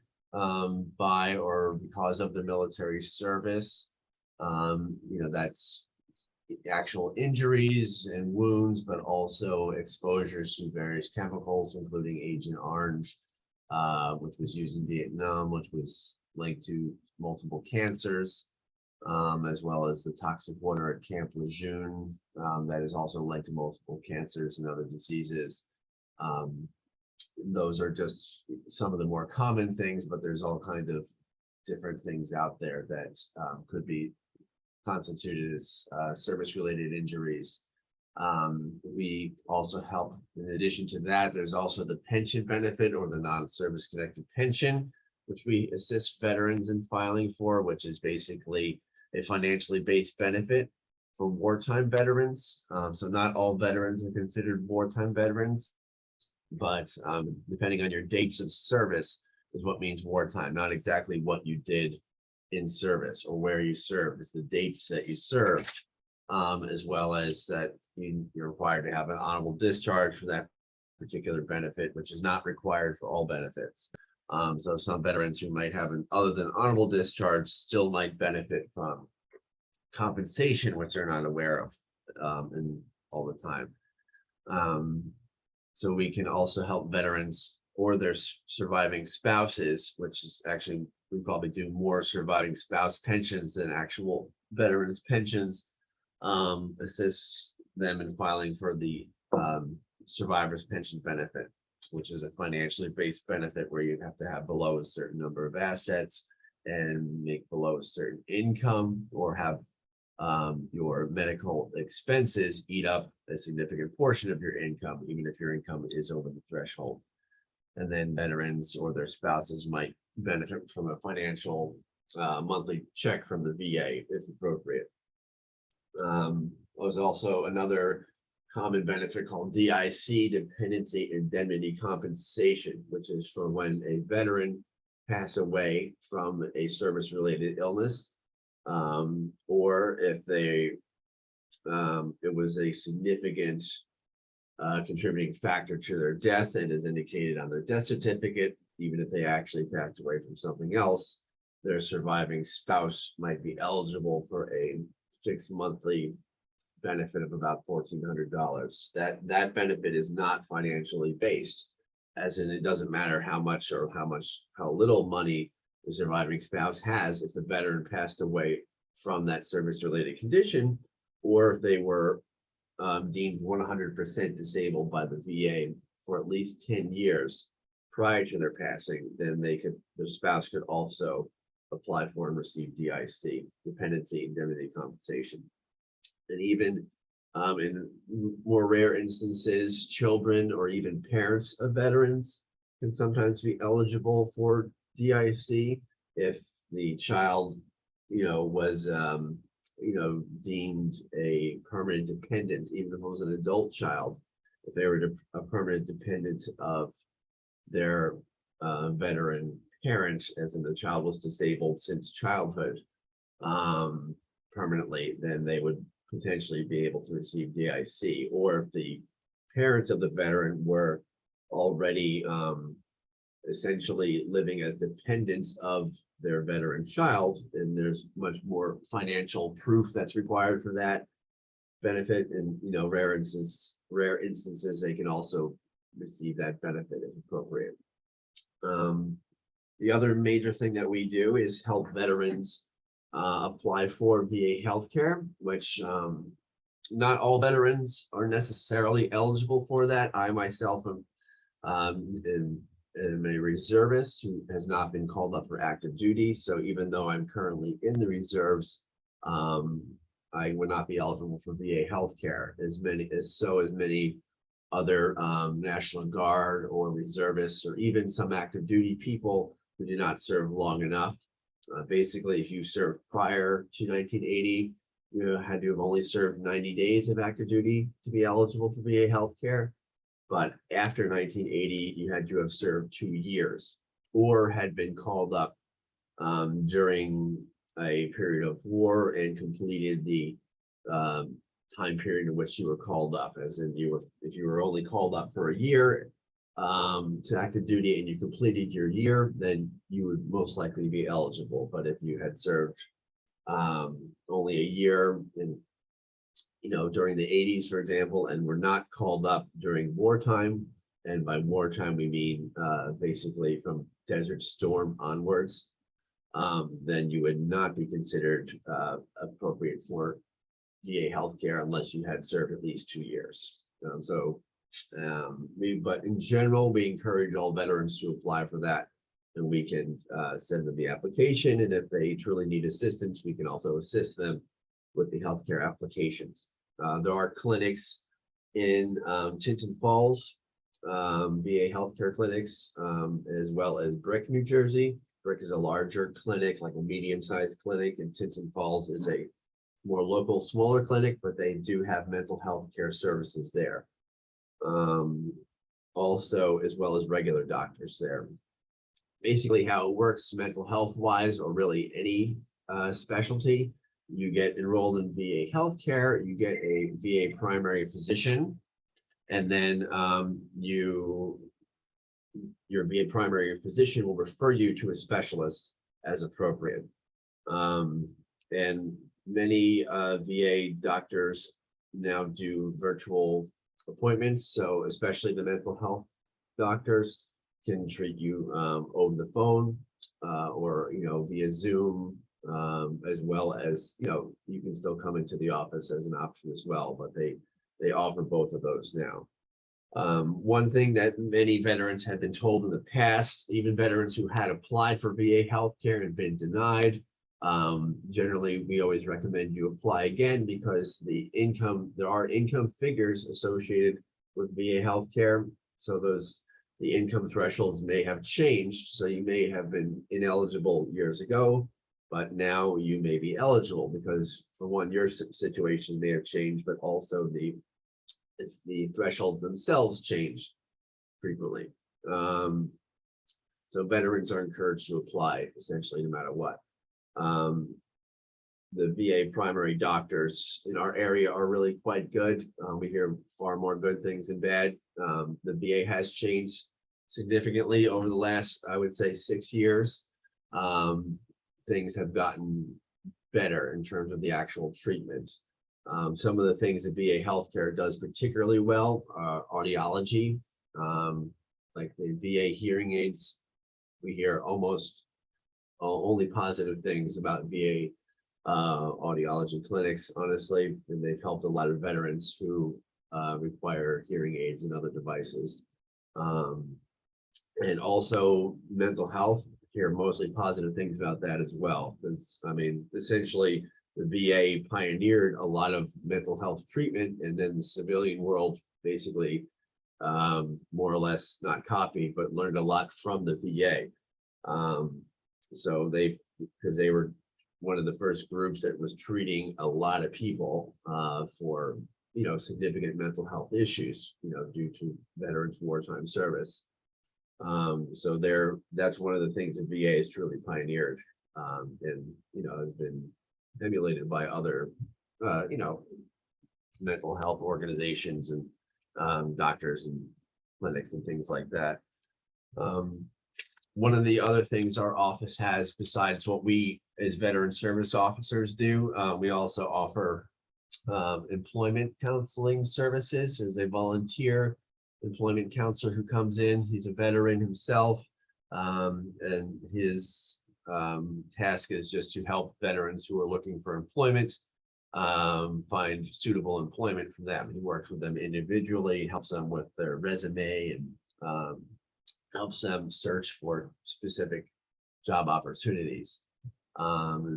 by or because of the military service. That's actual injuries and wounds, but also exposures to various chemicals, including Agent Orange, which was used in Vietnam, which was linked to multiple cancers. as well as the toxic water at Camp Lejeune, that is also linked to multiple cancers and other diseases. Those are just some of the more common things, but there's all kinds of different things out there that could be constituted as service-related injuries. We also help, in addition to that, there's also the pension benefit or the non-service connected pension, which we assist veterans in filing for, which is basically a financially based benefit for wartime veterans. So not all veterans are considered wartime veterans, but depending on your dates of service is what means wartime, not exactly what you did in service or where you served. It's the dates that you served, as well as that you're required to have an honorable discharge for that particular benefit, which is not required for all benefits. So some veterans who might have an other than honorable discharge still might benefit from compensation, which they're not aware of and all the time. So we can also help veterans or their surviving spouses, which is actually, we probably do more surviving spouse pensions than actual veterans pensions, assist them in filing for the survivor's pension benefit, which is a financially based benefit where you have to have below a certain number of assets and make below a certain income, or have your medical expenses eat up a significant portion of your income, even if your income is over the threshold. And then veterans or their spouses might benefit from a financial monthly check from the VA if appropriate. There's also another common benefit called DIC, Dependency Indemnity Compensation, which is for when a veteran passes away from a service-related illness, or if they it was a significant contributing factor to their death and is indicated on their death certificate, even if they actually passed away from something else, their surviving spouse might be eligible for a fixed monthly benefit of about $1,400. That benefit is not financially based, as in it doesn't matter how much or how little money the surviving spouse has if the veteran passed away from that service-related condition, or if they were deemed 100% disabled by the VA for at least 10 years prior to their passing, then their spouse could also apply for and receive DIC, Dependency Indemnity Compensation. And even in more rare instances, children or even parents of veterans can sometimes be eligible for DIC if the child, was, deemed a permanent dependent, even if it was an adult child, if they were a permanent dependent of their veteran parent, as in the child was disabled since childhood permanently, then they would potentially be able to receive DIC. Or if the parents of the veteran were already essentially living as dependents of their veteran child, and there's much more financial proof that's required for that benefit. And rare instances, they can also receive that benefit if appropriate. The other major thing that we do is help veterans apply for VA healthcare, which not all veterans are necessarily eligible for that. I myself am a reservist who has not been called up for active duty. So even though I'm currently in the reserves, I would not be eligible for VA healthcare as many other National Guard or reservists, or even some active duty people who do not serve long enough. Basically, if you served prior to 1980, you had to have only served 90 days of active duty to be eligible for VA healthcare. But after 1980, you had to have served 2 years or had been called up during a period of war and completed the time period in which you were called up. As in, if you were only called up for a year to active duty and you completed your year, then you would most likely be eligible. But if you had served only a year in during the 80s, for example, and were not called up during wartime, and by wartime we mean basically from Desert Storm onwards, then you would not be considered appropriate for VA healthcare unless you had served at least 2 years. But in general, we encourage all veterans to apply for that, and we can send them the application. And if they truly need assistance, we can also assist them with the healthcare applications. There are clinics in Tinton Falls, VA healthcare clinics, as well as Brick, New Jersey. Brick is a larger clinic, like a medium-sized clinic, and Tinton Falls is a more local, smaller clinic, but they do have mental health care services there. Also, as well as regular doctors there. Basically, how it works mental health wise, or really any specialty, you get enrolled in VA healthcare, you get a VA primary physician, and then your VA primary physician will refer you to a specialist as appropriate. And many VA doctors now do virtual appointments, so especially the mental health doctors can treat you over the phone or via Zoom, as well as you can still come into the office as an option as well, but they offer both of those now. One thing that many veterans have been told in the past, even veterans who had applied for VA healthcare and been denied, generally we always recommend you apply again, because there are income figures associated with VA healthcare. So the income thresholds may have changed. So you may have been ineligible years ago, but now you may be eligible because, for one, your situation may have changed, but also the thresholds themselves change frequently. So veterans are encouraged to apply essentially no matter what. The VA primary doctors in our area are really quite good. We hear far more good things than bad. The VA has changed significantly over the last, I would say, 6 years. Things have gotten better in terms of the actual treatment. Some of the things that VA healthcare does particularly well are audiology, like the VA hearing aids. We hear almost only positive things about VA audiology clinics, honestly, and they've helped a lot of veterans who require hearing aids and other devices. And also mental health, hear mostly positive things about that as well. Essentially, the VA pioneered a lot of mental health treatment, and then the civilian world basically more or less not copied, but learned a lot from the VA. So because they were one of the first groups that was treating a lot of people for significant mental health issues due to veterans' wartime service. So that's one of the things that VA has truly pioneered, and has been emulated by other mental health organizations and doctors and clinics and things like that. One of the other things our office has, besides what we as veteran service officers do, we also offer employment counseling services. There's a volunteer employment counselor who comes in. He's a veteran himself, and his task is just to help veterans who are looking for employment find suitable employment for them. He works with them individually, helps them with their resume, and helps them search for specific job opportunities.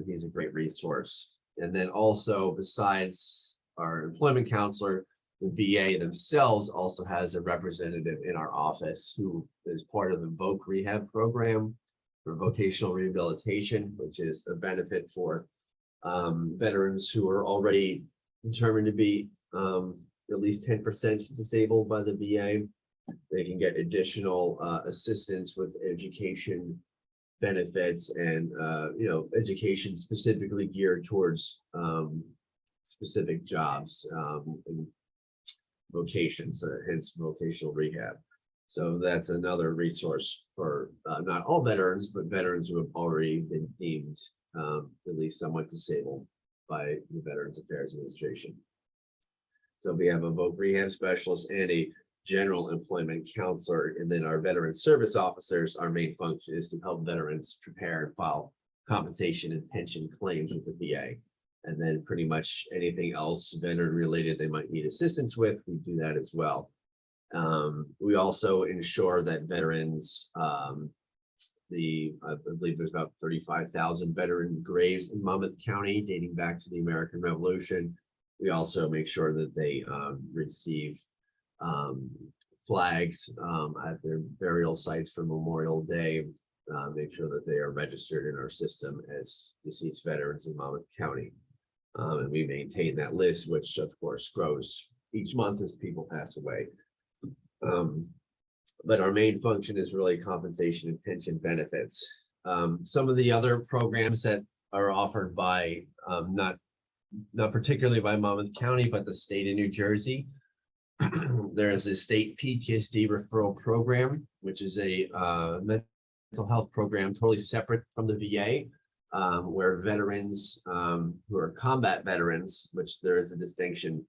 He's a great resource. And then also, besides our employment counselor, the VA themselves also has a representative in our office who is part of the VOC rehab program for vocational rehabilitation, which is a benefit for veterans who are already determined to be at least 10% disabled by the VA. They can get additional assistance with education benefits and education specifically geared towards specific jobs and vocations, hence vocational rehab. So that's another resource for not all veterans, but veterans who have already been deemed at least somewhat disabled by the Veterans Affairs Administration. So we have a VOC rehab specialist and a general employment counselor, and then our veteran service officers, our main function is to help veterans prepare and file compensation and pension claims with the VA. And then pretty much anything else veteran related they might need assistance with, we do that as well. We also ensure that veterans, I believe there's about 35,000 veteran graves in Monmouth County dating back to the American Revolution. We also make sure that they receive flags at their burial sites for Memorial Day, make sure that they are registered in our system as deceased veterans in Monmouth County. And we maintain that list, which of course grows each month as people pass away. But our main function is really compensation and pension benefits. Some of the other programs that are offered by, not particularly by Monmouth County, but the state of New Jersey. There is a state PTSD referral program, which is a mental health program totally separate from the VA, where veterans who are combat veterans, which there is a distinction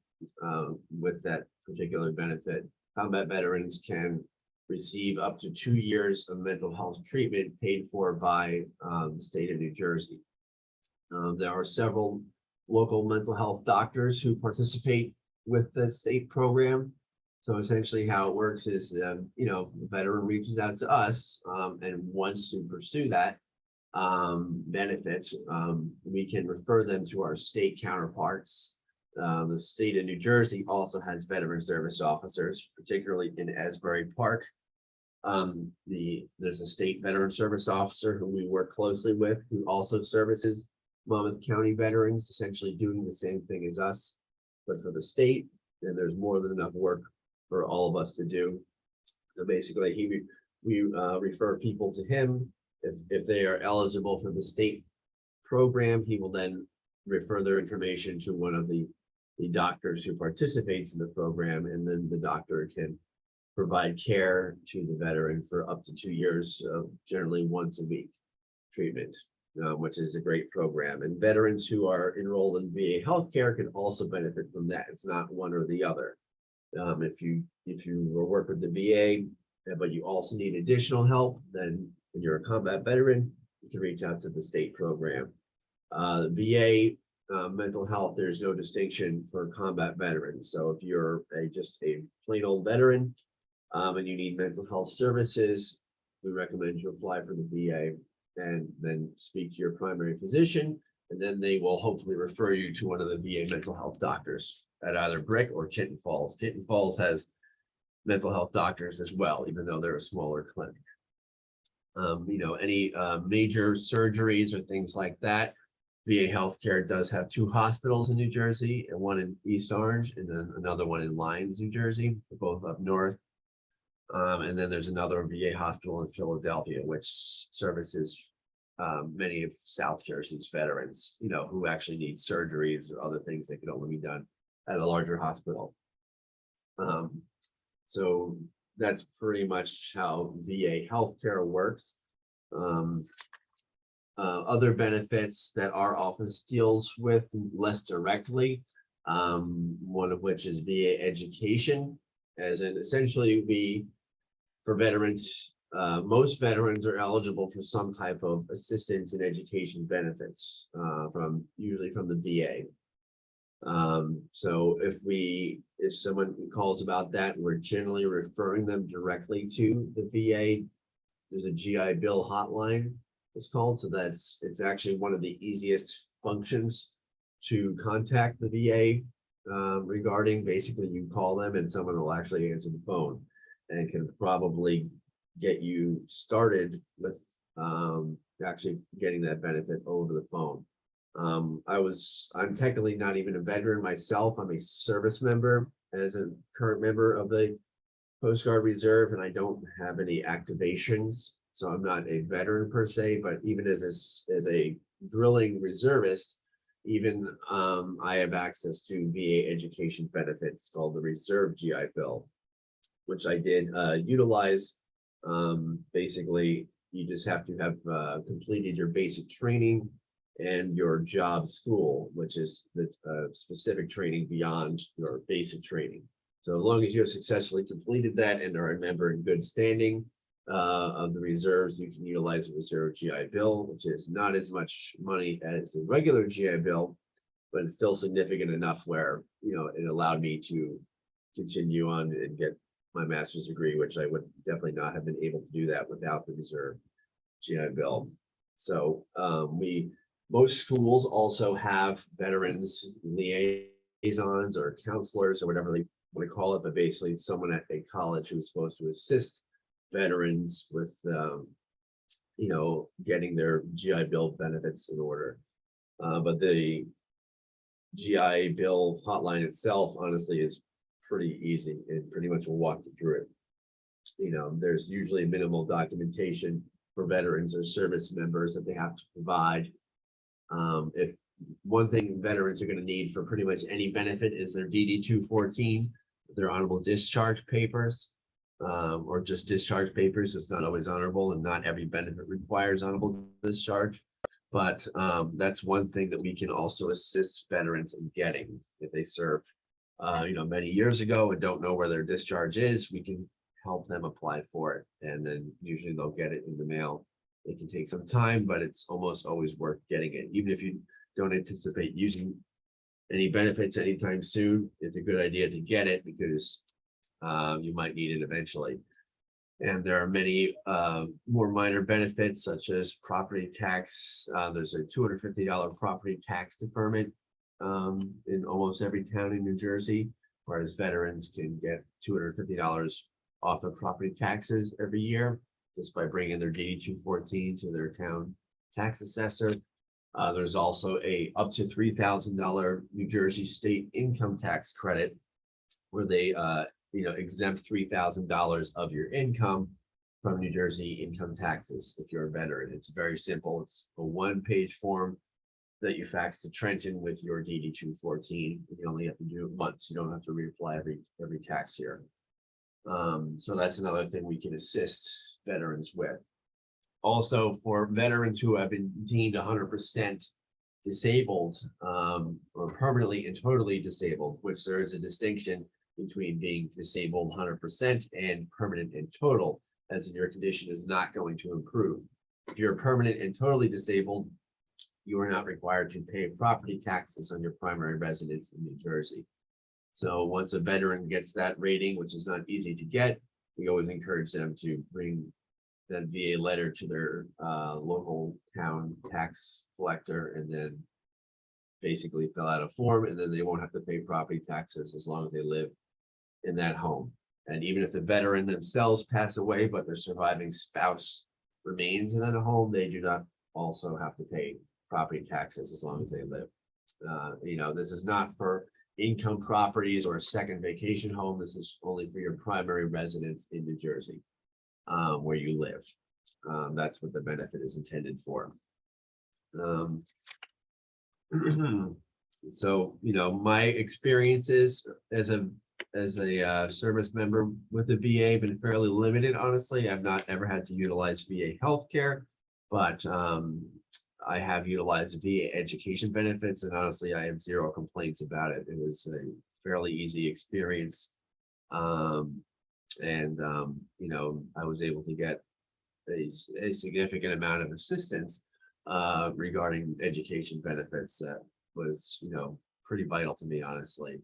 with that particular benefit. Combat veterans can receive up to 2 years of mental health treatment paid for by the state of New Jersey. There are several local mental health doctors who participate with the state program. So essentially how it works is, the veteran reaches out to us and wants to pursue that benefits. We can refer them to our state counterparts. The state of New Jersey also has veteran service officers, particularly in Asbury Park. There's a state veteran service officer who we work closely with, who also services Monmouth County veterans, essentially doing the same thing as us, but for the state. And there's more than enough work for all of us to do. So basically, we refer people to him. If they are eligible for the state program, he will then refer their information to one of the doctors who participates in the program, and then the doctor can provide care to the veteran for up to 2 years of generally once a week treatment, which is a great program. And veterans who are enrolled in VA healthcare can also benefit from that. It's not one or the other. If you work with the VA, but you also need additional help, then when you're a combat veteran, you can reach out to the state program. VA mental health, there's no distinction for combat veterans. So if you're just a plain old veteran and you need mental health services, we recommend you apply for the VA and then speak to your primary physician, and then they will hopefully refer you to one of the VA mental health doctors at either Brick or Tinton Falls. Tinton Falls has mental health doctors as well, even though they're a smaller clinic. Any major surgeries or things like that, VA healthcare does have 2 hospitals in New Jersey, and one in East Orange and then another one in Lyons, New Jersey, both up north. And then there's another VA hospital in Philadelphia, which services many of South Jersey's veterans, who actually need surgeries or other things that can only be done at a larger hospital. So that's pretty much how VA healthcare works. Other benefits that our office deals with less directly, one of which is VA education, as in essentially for veterans, most veterans are eligible for some type of assistance and education benefits usually from the VA. So if someone calls about that, we're generally referring them directly to the VA. There's a GI Bill hotline, it's called. So it's actually one of the easiest functions to contact the VA regarding. Basically, you call them and someone will actually answer the phone and can probably get you started with actually getting that benefit over the phone. I'm technically not even a veteran myself. I'm a service member as a current member of the Coast Guard Reserve, and I don't have any activations. So I'm not a veteran per se, but even as a drilling reservist, even I have access to VA education benefits called the Reserve GI Bill, which I did utilize. Basically, you just have to have completed your basic training and your job school, which is the specific training beyond your basic training. So as long as you have successfully completed that and are a member in good standing, of the reserves, you can utilize a reserve GI Bill, which is not as much money as the regular GI Bill, but it's still significant enough where, you know, it allowed me to continue on and get my master's degree, which I would definitely not have been able to do that without the reserve GI Bill. So most schools also have veterans liaisons or counselors or whatever they want to call it, but basically someone at a college who's supposed to assist veterans with, you know, getting their GI Bill benefits in order. But the GI Bill hotline itself, honestly, is pretty easy and pretty much will walk you through it. You know, there's usually minimal documentation for veterans or service members that they have to provide. If one thing veterans are going to need for pretty much any benefit is their DD 214, their honorable discharge papers, or just discharge papers. It's not always honorable, and not every benefit requires honorable discharge. But that's one thing that we can also assist veterans in getting if they served, you know, many years ago and don't know where their discharge is. We can help them apply for it, and then usually they'll get it in the mail. It can take some time, but it's almost always worth getting it. Even if you don't anticipate using any benefits anytime soon, it's a good idea to get it because you might need it eventually. And there are many more minor benefits such as property tax. There's a $250 property tax deferment in almost every town in New Jersey, whereas veterans can get $250 off of property taxes every year just by bringing their DD 214 to their town tax assessor. There's also a up to $3,000 New Jersey state income tax credit where they you know, exempt $3,000 of your income from New Jersey income taxes if you're a veteran. It's very simple. It's a one-page form that you fax to Trenton with your DD 214. You only have to do it once. You don't have to reapply every tax year. So that's another thing we can assist veterans with. Also, for veterans who have been deemed 100% disabled or permanently and totally disabled, which there is a distinction between being disabled 100% and permanent and total, as in your condition is not going to improve. If you're permanent and totally disabled, you are not required to pay property taxes on your primary residence in New Jersey. So once a veteran gets that rating, which is not easy to get, we always encourage them to bring that VA letter to their local town tax collector and then basically fill out a form, and then they won't have to pay property taxes as long as they live in that home. And even if the veteran themselves pass away, but their surviving spouse remains in that home, they do not also have to pay property taxes as long as they live. You know, this is not for income properties or a second vacation home. This is only for your primary residence in New Jersey, where you live. That's what the benefit is intended for. So, you know, my experiences as a service member with the VA have been fairly limited. Honestly, I've not ever had to utilize VA healthcare, but I have utilized VA education benefits, and honestly, I have zero complaints about it. It was a fairly easy experience. You know, I was able to get a significant amount of assistance regarding education benefits that was, you know, pretty vital to me, honestly.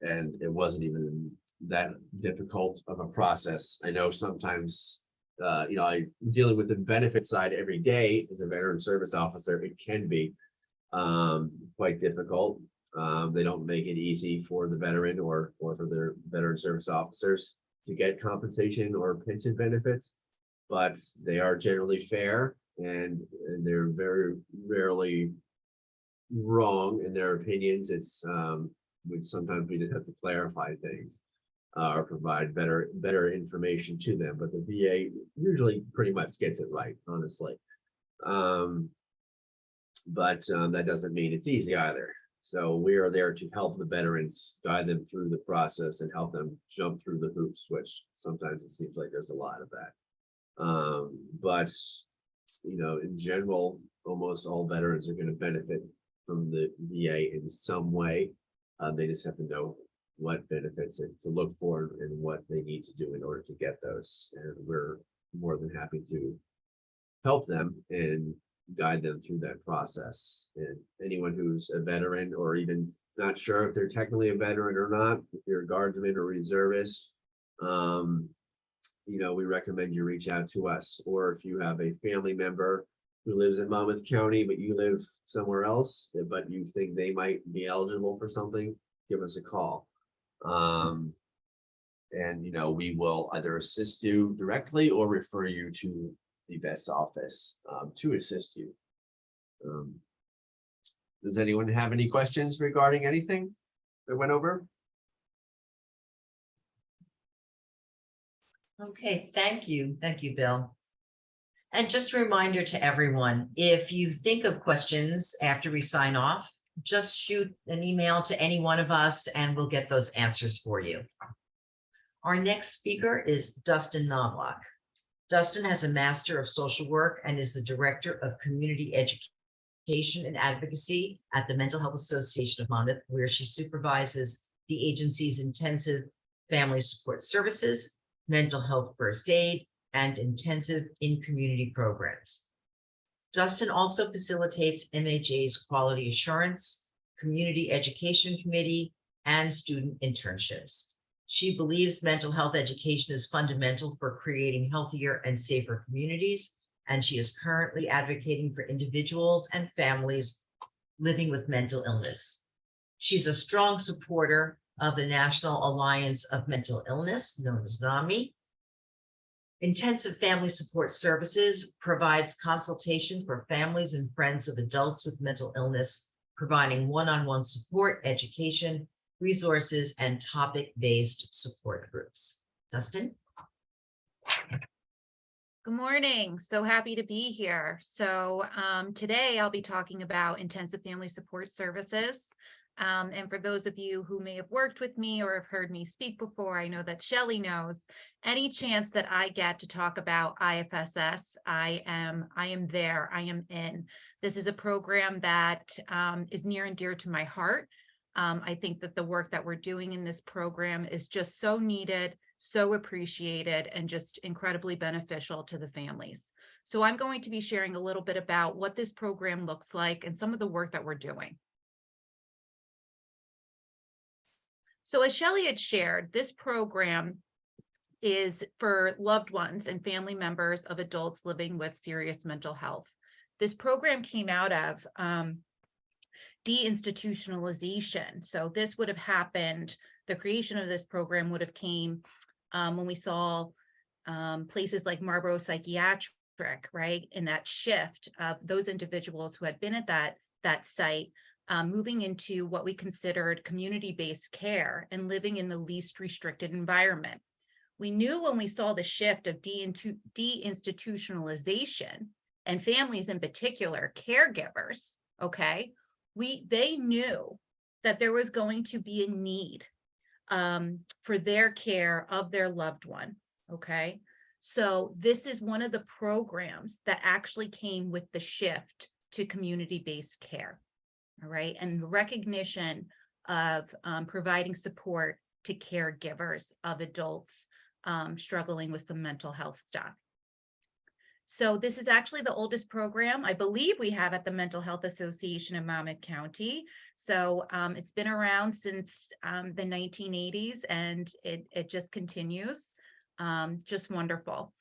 And it wasn't even that difficult of a process. I know sometimes, you know, I'm dealing with the benefit side every day as a veteran service officer. It can be quite difficult. They don't make it easy for the veteran or for their veteran service officers to get compensation or pension benefits, but they are generally fair, and they're very rarely wrong in their opinions. It's which sometimes we just have to clarify things or provide better information to them, but the VA usually pretty much gets it right, honestly. But that doesn't mean it's easy either. So we are there to help the veterans, guide them through the process and help them jump through the hoops, which sometimes it seems like there's a lot of that. But, you know, in general, almost all veterans are going to benefit from the VA in some way. They just have to know what benefits to look for and what they need to do in order to get those. And we're more than happy to help them and guide them through that process. And anyone who's a veteran or even not sure if they're technically a veteran or not, if you're a guardsman or reservist, you know, we recommend you reach out to us. Or if you have a family member who lives in Monmouth County, but you live somewhere else, but you think they might be eligible for something, give us a call. And, you know, we will either assist you directly or refer you to the best office to assist you. Does anyone have any questions regarding anything that went over? Okay, thank you. Thank you, Bill. And just a reminder to everyone, if you think of questions after we sign off, just shoot an email to any one of us and we'll get those answers for you. Our next speaker is Dustin Knobloch. Dustin has a Master of Social Work and is the Director of Community Education and Advocacy at the Mental Health Association of Monmouth, where she supervises the agency's intensive family support services, mental health first aid, and intensive in-community programs. Dustin also facilitates MHA's quality assurance, community education committee, and student internships. She believes mental health education is fundamental for creating healthier and safer communities, and she is currently advocating for individuals and families living with mental illness. She's a strong supporter of the National Alliance of Mental Illness, known as NAMI. Intensive Family Support Services provides consultation for families and friends of adults with mental illness, providing one-on-one support, education, resources, and topic-based support groups. Dustin? Good morning. So happy to be here. So today I'll be talking about intensive family support services. And for those of you who may have worked with me or have heard me speak before, I know that Shelley knows any chance that I get to talk about IFSS, I am there, I am in. This is a program that is near and dear to my heart. I think that the work that we're doing in this program is just so needed, so appreciated, and just incredibly beneficial to the families. So I'm going to be sharing a little bit about what this program looks like and some of the work that we're doing. So as Shelley had shared, this program is for loved ones and family members of adults living with serious mental health. This program came out of deinstitutionalization. So this would have happened, the creation of this program would have came when we saw places like Marlborough Psychiatric, right? And that shift of those individuals who had been at that site moving into what we considered community-based care and living in the least restricted environment. We knew when we saw the shift of deinstitutionalization and families in particular, caregivers, okay, they knew that there was going to be a need for their care of their loved one, okay? So this is one of the programs that actually came with the shift to community-based care, all right? And recognition of providing support to caregivers of adults struggling with some mental health stuff. So this is actually the oldest program I believe we have at the Mental Health Association of Monmouth County. So it's been around since the 1980s and it just continues. Just wonderful.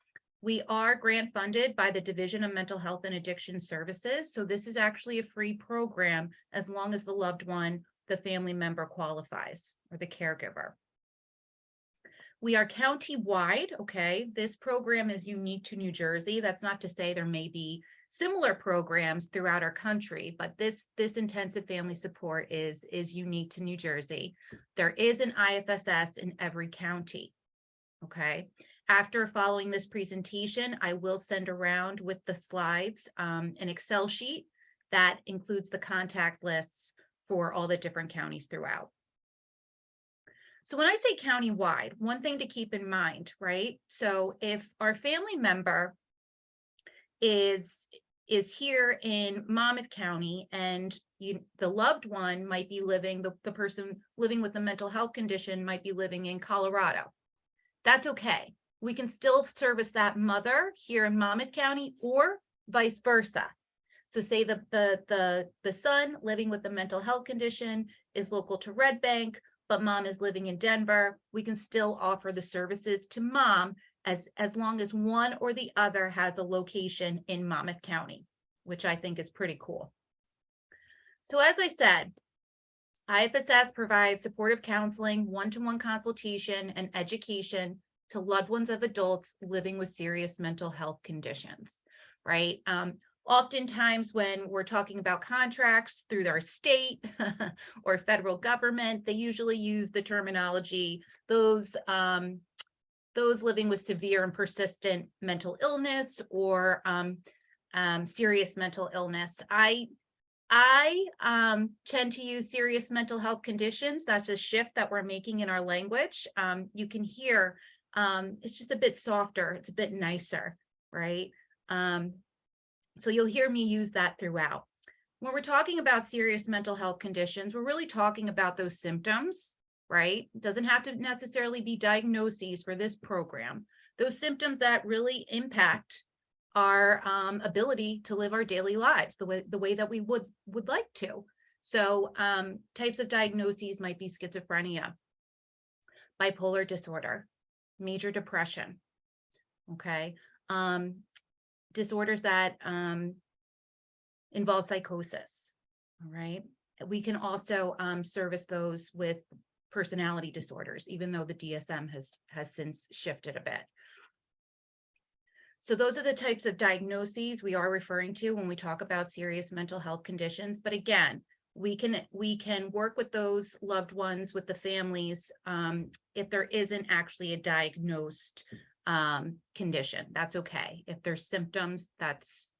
We are grant funded by the Division of Mental Health and Addiction Services. So this is actually a free program as long as the loved one, the family member qualifies or the caregiver. We are county-wide, okay? This program is unique to New Jersey. That's not to say there may be similar programs throughout our country, but this intensive family support is unique to New Jersey. There is an IFSS in every county, okay? After following this presentation, I will send around with the slides an Excel sheet that includes the contact lists for all the different counties throughout. So when I say county-wide, one thing to keep in mind, right? So if our family member is here in Monmouth County and the loved one might be living, the person living with the mental health condition might be living in Colorado, that's okay. we can still service that mother here in Monmouth County or vice versa. So say the son living with a mental health condition is local to Red Bank, but mom is living in Denver. We can still offer the services to mom as long as one or the other has a location in Monmouth County, which I think is pretty cool. So as I said, IFSS provides supportive counseling, one-to-one consultation, and education to loved ones of adults living with serious mental health conditions, right? Oftentimes when we're talking about contracts through our state or federal government, they usually use the terminology, those living with severe and persistent mental illness or serious mental illness. I tend to use serious mental health conditions. That's a shift that we're making in our language. You can hear it's just a bit softer. It's a bit nicer, right? So you'll hear me use that throughout. When we're talking about serious mental health conditions, we're really talking about those symptoms, right? It doesn't have to necessarily be diagnoses for this program. Those symptoms that really impact our ability to live our daily lives the way that we would like to. So types of diagnoses might be schizophrenia, bipolar disorder, major depression, okay? Disorders that involve psychosis, all right? We can also service those with personality disorders, even though the DSM has since shifted a bit. So those are the types of diagnoses we are referring to when we talk about serious mental health conditions. But again, we can work with those loved ones, with the families, if there isn't actually a diagnosed condition. That's okay. If there's symptoms, that's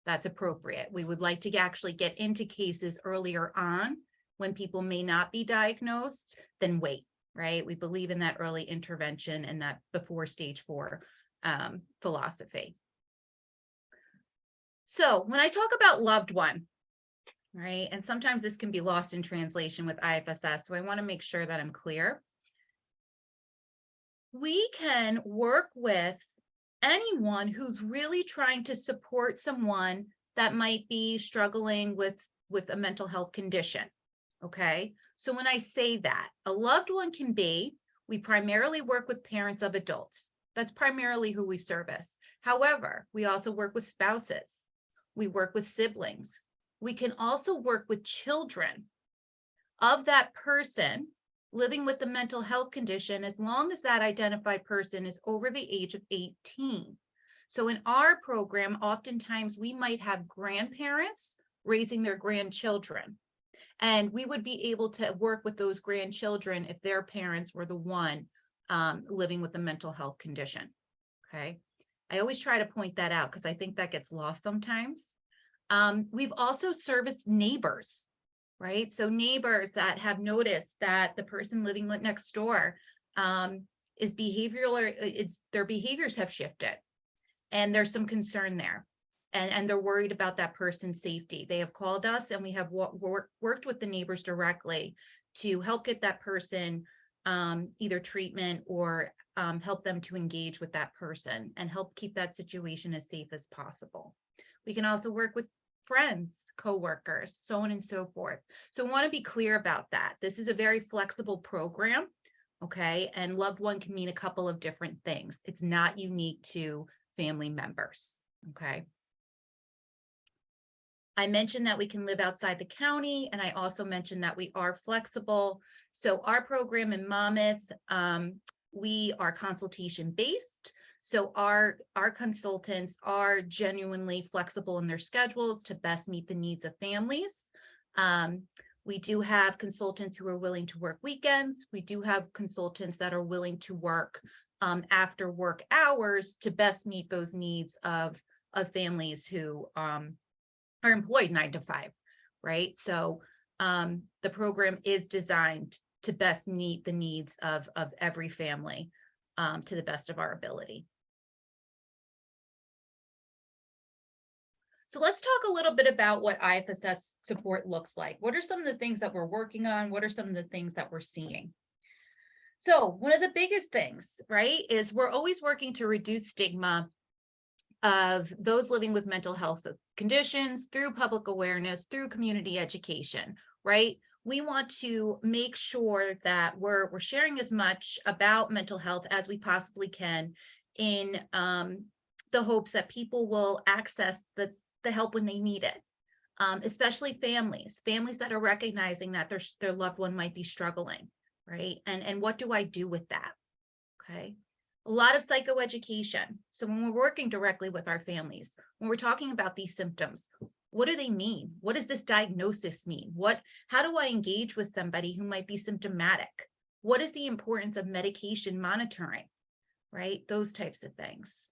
appropriate. We would like to actually get into cases earlier on when people may not be diagnosed, then wait, right? We believe in that early intervention and that before stage 4 philosophy. So when I talk about loved one, right, and sometimes this can be lost in translation with IFSS, so I want to make sure that I'm clear. We can work with anyone who's really trying to support someone that might be struggling with a mental health condition, okay? So when I say that, a loved one can be, we primarily work with parents of adults. That's primarily who we service. However, we also work with spouses. We work with siblings. We can also work with children of that person living with the mental health condition, as long as that identified person is over the age of 18. So in our program, oftentimes we might have grandparents raising their grandchildren, and we would be able to work with those grandchildren if their parents were the one living with a mental health condition, okay? I always try to point that out because I think that gets lost sometimes. We've also serviced neighbors, right? So neighbors that have noticed that the person living next door is their behaviors have shifted, and there's some concern there, and they're worried about that person's safety. They have called us, and we have worked with the neighbors directly to help get that person either treatment or help them to engage with that person and help keep that situation as safe as possible. We can also work with friends, coworkers, so on and so forth. So I want to be clear about that. This is a very flexible program, okay? And loved one can mean a couple of different things. It's not unique to family members, okay? I mentioned that we can live outside the county, and I also mentioned that we are flexible. So our program in Monmouth, we are consultation based. So our consultants are genuinely flexible in their schedules to best meet the needs of families. We do have consultants who are willing to work weekends. We do have consultants that are willing to work after work hours to best meet those needs of families who are employed 9 to 5, right? So the program is designed to best meet the needs of every family to the best of our ability. So let's talk a little bit about what IFSS support looks like. What are some of the things that we're working on? What are some of the things that we're seeing? So one of the biggest things, right, is we're always working to reduce stigma of those living with mental health conditions through public awareness, through community education, right? We want to make sure that we're sharing as much about mental health as we possibly can in the hopes that people will access the help when they need it. Especially families that are recognizing that their loved one might be struggling, right? And what do I do with that? Okay. A lot of psychoeducation. So when we're working directly with our families, when we're talking about these symptoms, what do they mean? What does this diagnosis mean? How do I engage with somebody who might be symptomatic? What is the importance of medication monitoring, right? Those types of things.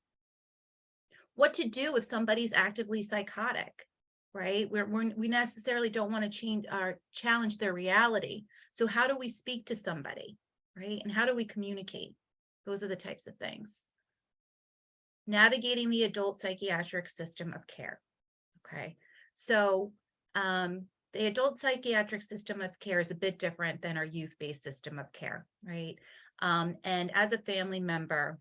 What to do if somebody's actively psychotic, right? We necessarily don't want to change or challenge their reality. So how do we speak to somebody, right? And how do we communicate? Those are the types of things. Navigating the adult psychiatric system of care. Okay, so the adult psychiatric system of care is a bit different than our youth-based system of care, right? And as a family member,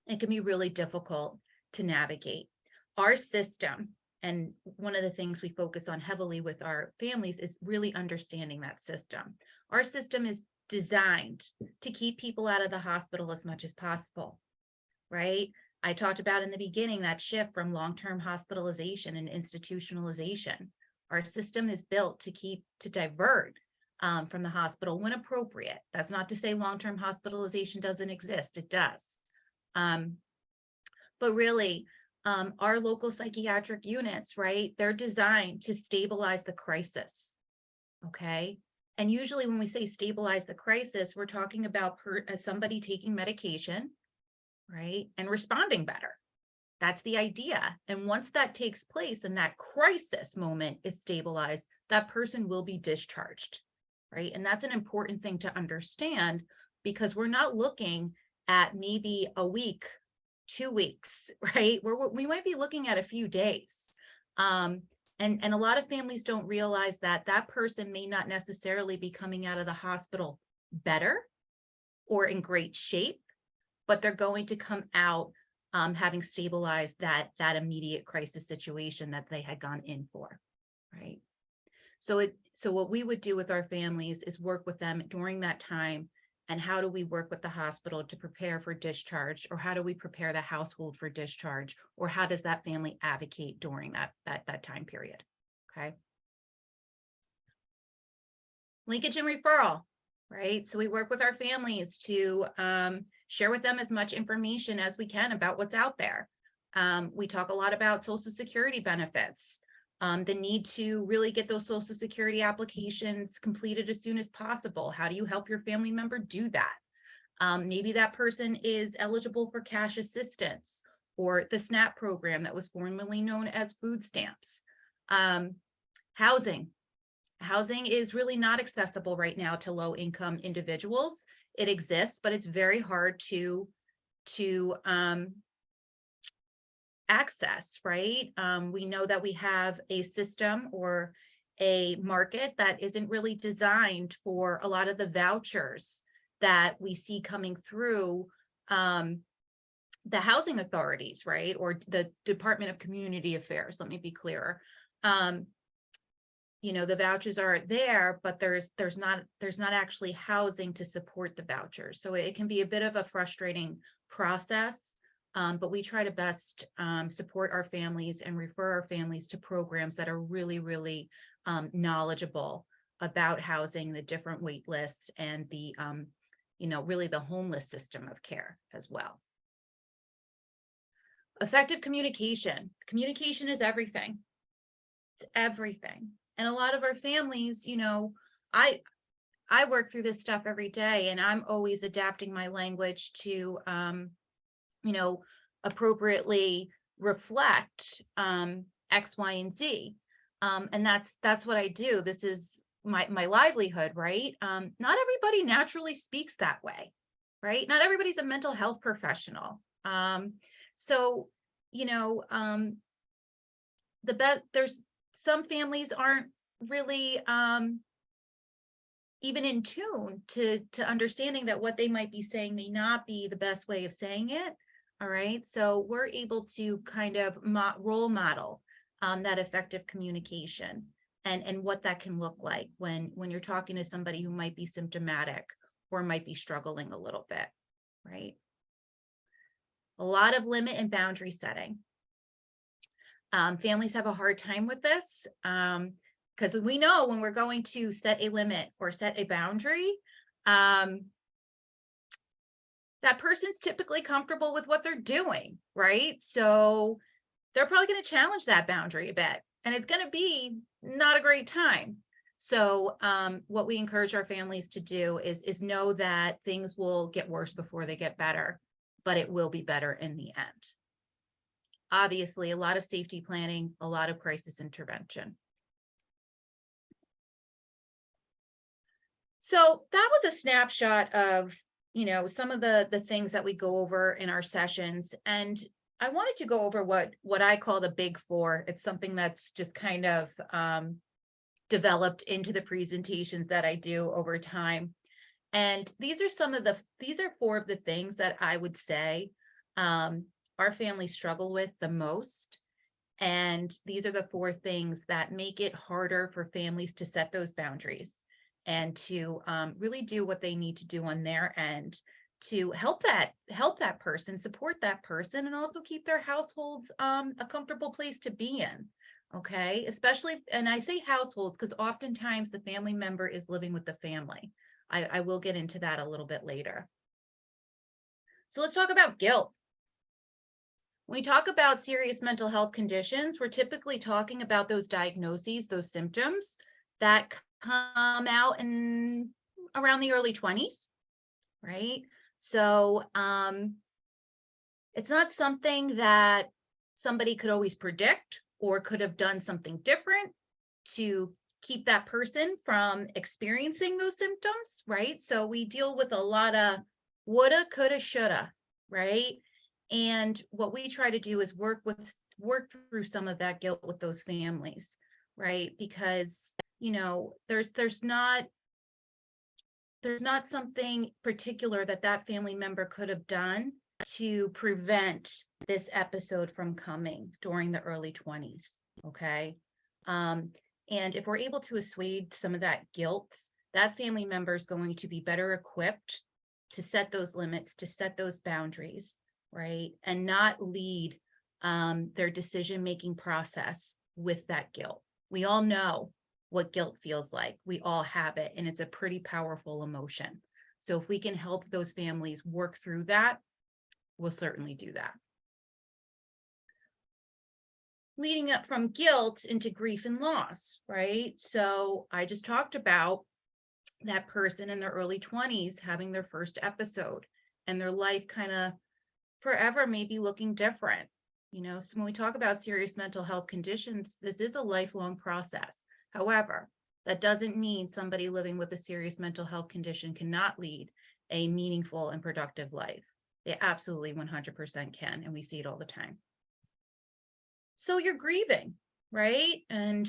it can be really difficult to navigate. Our system, and one of the things we focus on heavily with our families, is really understanding that system. Our system is designed to keep people out of the hospital as much as possible, right? I talked about in the beginning that shift from long-term hospitalization and institutionalization. Our system is built to divert from the hospital when appropriate. That's not to say long-term hospitalization doesn't exist, it does. But really, our local psychiatric units, right, they're designed to stabilize the crisis, okay? And usually when we say stabilize the crisis, we're talking about somebody taking medication, right, and responding better. That's the idea. And once that takes place and that crisis moment is stabilized, that person will be discharged, right? And that's an important thing to understand, because we're not looking at maybe a week, 2 weeks, right? We might be looking at a few days. And a lot of families don't realize that that person may not necessarily be coming out of the hospital better or in great shape, but they're going to come out having stabilized that immediate crisis situation that they had gone in for, right? So what we would do with our families is work with them during that time. And how do we work with the hospital to prepare for discharge, or how do we prepare the household for discharge, or how does that family advocate during that time period? Okay. Linkage and referral, right? So we work with our families to share with them as much information as we can about what's out there. We talk a lot about Social Security benefits, the need to really get those Social Security applications completed as soon as possible. How do you help your family member do that? Maybe that person is eligible for cash assistance or the SNAP program that was formerly known as food stamps. Housing. Housing is really not accessible right now to low-income individuals. It exists, but it's very hard to access, right? We know that we have a system or a market that isn't really designed for a lot of the vouchers that we see coming through the housing authorities, right? Or the Department of Community Affairs, let me be clearer. You know, the vouchers are there, but there's not actually housing to support the vouchers. So it can be a bit of a frustrating process. But we try to best support our families and refer our families to programs that are really, really knowledgeable about housing, the different wait lists, and the, really the homeless system of care as well. Effective communication. Communication is everything. It's everything. And a lot of our families, I work through this stuff every day, and I'm always adapting my language to, appropriately reflect X, Y, and Z. And that's what I do. This is my livelihood, right? Not everybody naturally speaks that way, right? Not everybody's a mental health professional. There's some families aren't really even in tune to understanding that what they might be saying may not be the best way of saying it. All right, so we're able to kind of role model that effective communication and what that can look like when you're talking to somebody who might be symptomatic or might be struggling a little bit, right? A lot of limit and boundary setting. Families have a hard time with this because we know when we're going to set a limit or set a boundary, that person's typically comfortable with what they're doing, right? So they're probably going to challenge that boundary a bit, and it's going to be not a great time. So what we encourage our families to do is know that things will get worse before they get better, but it will be better in the end. Obviously, a lot of safety planning, a lot of crisis intervention. So that was a snapshot of, you know, some of the things that we go over in our sessions. And I wanted to go over what I call the big four. It's something that's just kind of developed into the presentations that I do over time. And these are four of the things that I would say our families struggle with the most. And these are the four things that make it harder for families to set those boundaries and to really do what they need to do on their end to help that person, support that person, and also keep their households a comfortable place to be in. Okay, especially, and I say households because oftentimes the family member is living with the family. I will get into that a little bit later. So let's talk about guilt. When we talk about serious mental health conditions, we're typically talking about those diagnoses, those symptoms that come out in around the early 20s, right? So it's not something that somebody could always predict or could have done something different to keep that person from experiencing those symptoms, right? So we deal with a lot of woulda, coulda, shoulda, right? And what we try to do is work through some of that guilt with those families, right? Because, you know, there's not something particular that family member could have done to prevent this episode from coming during the early 20s, okay? And if we're able to assuage some of that guilt, that family member is going to be better equipped to set those limits, to set those boundaries, right? And not lead their decision-making process with that guilt. We all know what guilt feels like. We all have it, and it's a pretty powerful emotion. So if we can help those families work through that, we'll certainly do that. Leading up from guilt into grief and loss, right? So I just talked about that person in their early 20s having their first episode and their life kind of forever maybe looking different. You know, so when we talk about serious mental health conditions, this is a lifelong process. However, that doesn't mean somebody living with a serious mental health condition cannot lead a meaningful and productive life. They absolutely 100% can, and we see it all the time. So you're grieving, right? And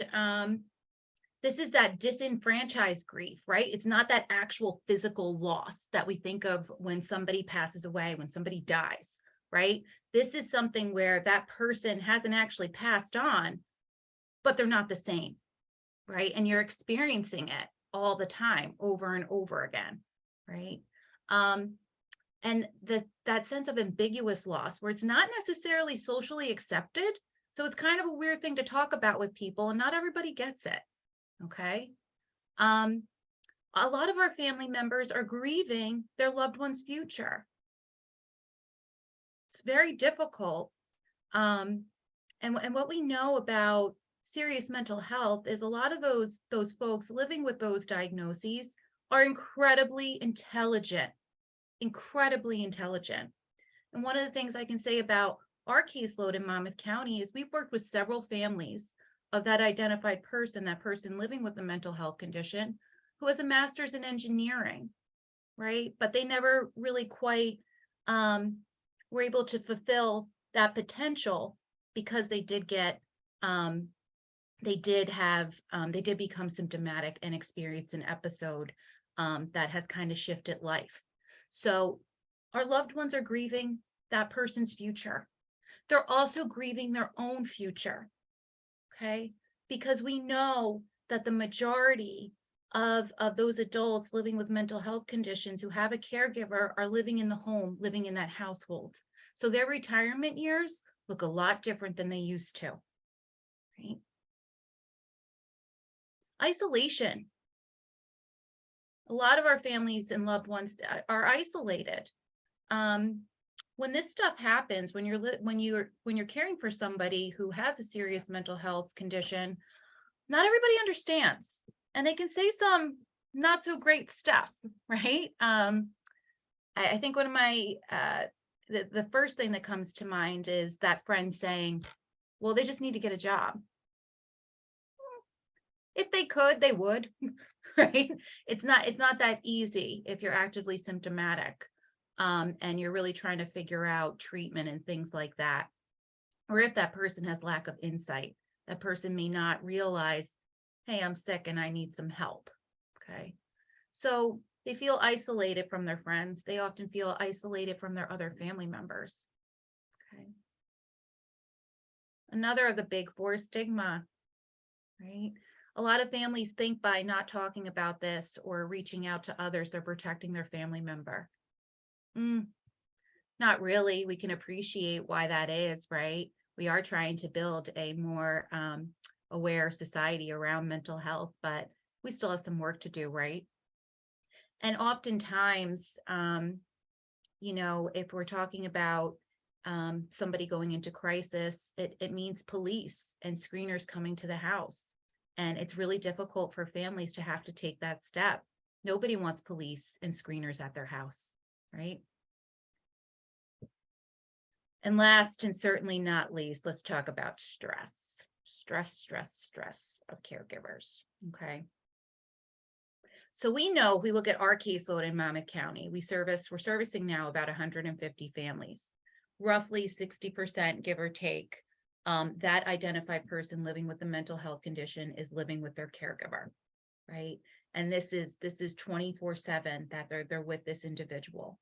this is that disenfranchised grief, right? It's not that actual physical loss that we think of when somebody passes away, when somebody dies, right? This is something where that person hasn't actually passed on, but they're not the same, right? And you're experiencing it all the time, over and over again, right? And that sense of ambiguous loss where it's not necessarily socially accepted. So it's kind of a weird thing to talk about with people, and not everybody gets it, okay? A lot of our family members are grieving their loved one's future. It's very difficult. And what we know about serious mental health is a lot of those folks living with those diagnoses are incredibly intelligent. And one of the things I can say about our caseload in Monmouth County is we've worked with several families of that identified person, that person living with a mental health condition who has a master's in engineering, right? But they never really quite were able to fulfill that potential because they did become symptomatic and experience an episode that has kind of shifted life. So our loved ones are grieving that person's future. They're also grieving their own future. Okay, because we know that the majority of those adults living with mental health conditions who have a caregiver are living in the home, living in that household. So their retirement years look a lot different than they used to. Right? Isolation. A lot of our families and loved ones are isolated. When this stuff happens, when you're caring for somebody who has a serious mental health condition, not everybody understands, and they can say some not so great stuff, right? I think one of my the first thing that comes to mind is that friend saying, "Well, they just need to get a job." If they could, they would, right? It's not that easy if you're actively symptomatic. And you're really trying to figure out treatment and things like that. Or if that person has lack of insight, that person may not realize, hey, I'm sick and I need some help. Okay. So they feel isolated from their friends. They often feel isolated from their other family members. Okay. Another of the big four, stigma, right? A lot of families think by not talking about this or reaching out to others, they're protecting their family member. Not really. We can appreciate why that is, right? We are trying to build a more aware society around mental health, but we still have some work to do, right? And oftentimes, if we're talking about somebody going into crisis, it means police and screeners coming to the house. And it's really difficult for families to have to take that step. Nobody wants police and screeners at their house, right? And last and certainly not least, let's talk about stress. Stress of caregivers, okay? So we know if we look at our caseload in Monmouth County, we're servicing now about 150 families. Roughly 60%, give or take, that identified person living with a mental health condition is living with their caregiver, right? And this is 24/7 that they're with this individual.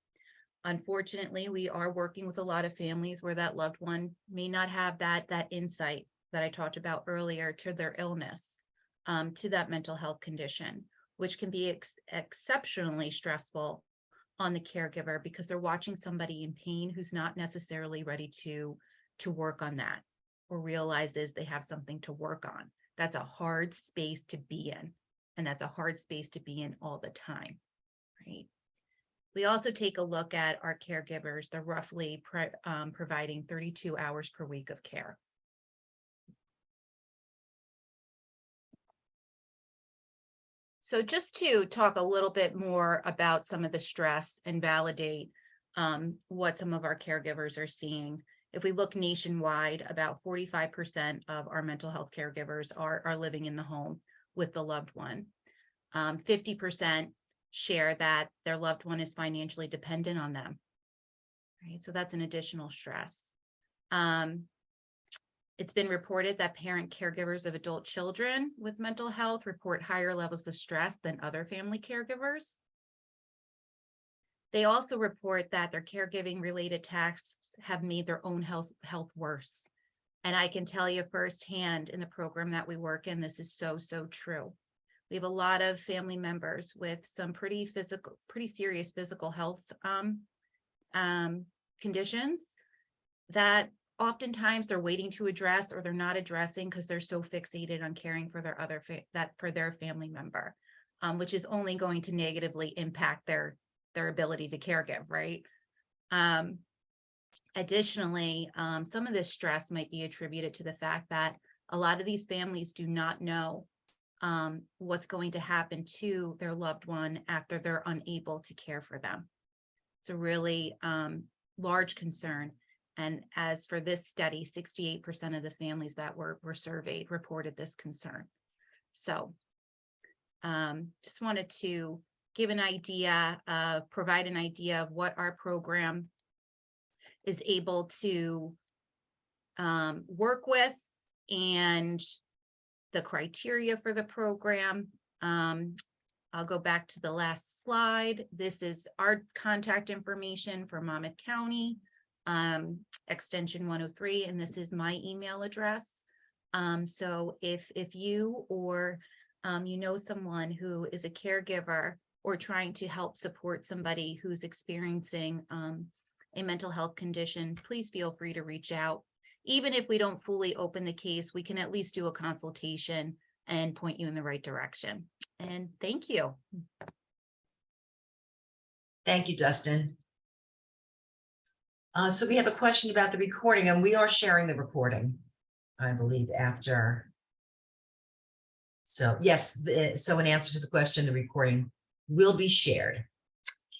Unfortunately, we are working with a lot of families where that loved one may not have that insight that I talked about earlier to their illness, to that mental health condition, which can be exceptionally stressful on the caregiver because they're watching somebody in pain who's not necessarily ready to work on that or realizes they have something to work on. That's a hard space to be in, and that's a hard space to be in all the time, right? We also take a look at our caregivers. They're roughly providing 32 hours per week of care. So just to talk a little bit more about some of the stress and validate what some of our caregivers are seeing. If we look nationwide, about 45% of our mental health caregivers are living in the home with the loved one. 50% share that their loved one is financially dependent on them. Right? So that's an additional stress. It's been reported that parent caregivers of adult children with mental health report higher levels of stress than other family caregivers. They also report that their caregiving related tasks have made their own health pretty And I can tell you firsthand in the program that we work in, this is so true. We have a lot of family members with some pretty serious physical health conditions that oftentimes they're waiting to address, or they're not addressing because they're so fixated on caring for their family member, which is only going to negatively impact their ability to caregive, right? Additionally, some of this stress might be attributed to the fact that a lot of these families do not know what's going to happen to their loved one after they're unable to care for them. It's a really large concern. And as for this study, 68% of the families that were surveyed reported this concern. So just wanted to give an idea, provide an idea of what our program is able to work with and the criteria for the program. I'll go back to the last slide. This is our contact information for Monmouth County, extension 103, and this is my email address. So if you or you know someone who is a caregiver or trying to help support somebody who's experiencing a mental health condition, please feel free to reach out. Even if we don't fully open the case, we can at least do a consultation and point you in the right direction. And thank you. Thank you, Dustin. So we have a question about the recording, and we are sharing the recording, I believe, after. So yes, so in answer to the question, the recording will be shared.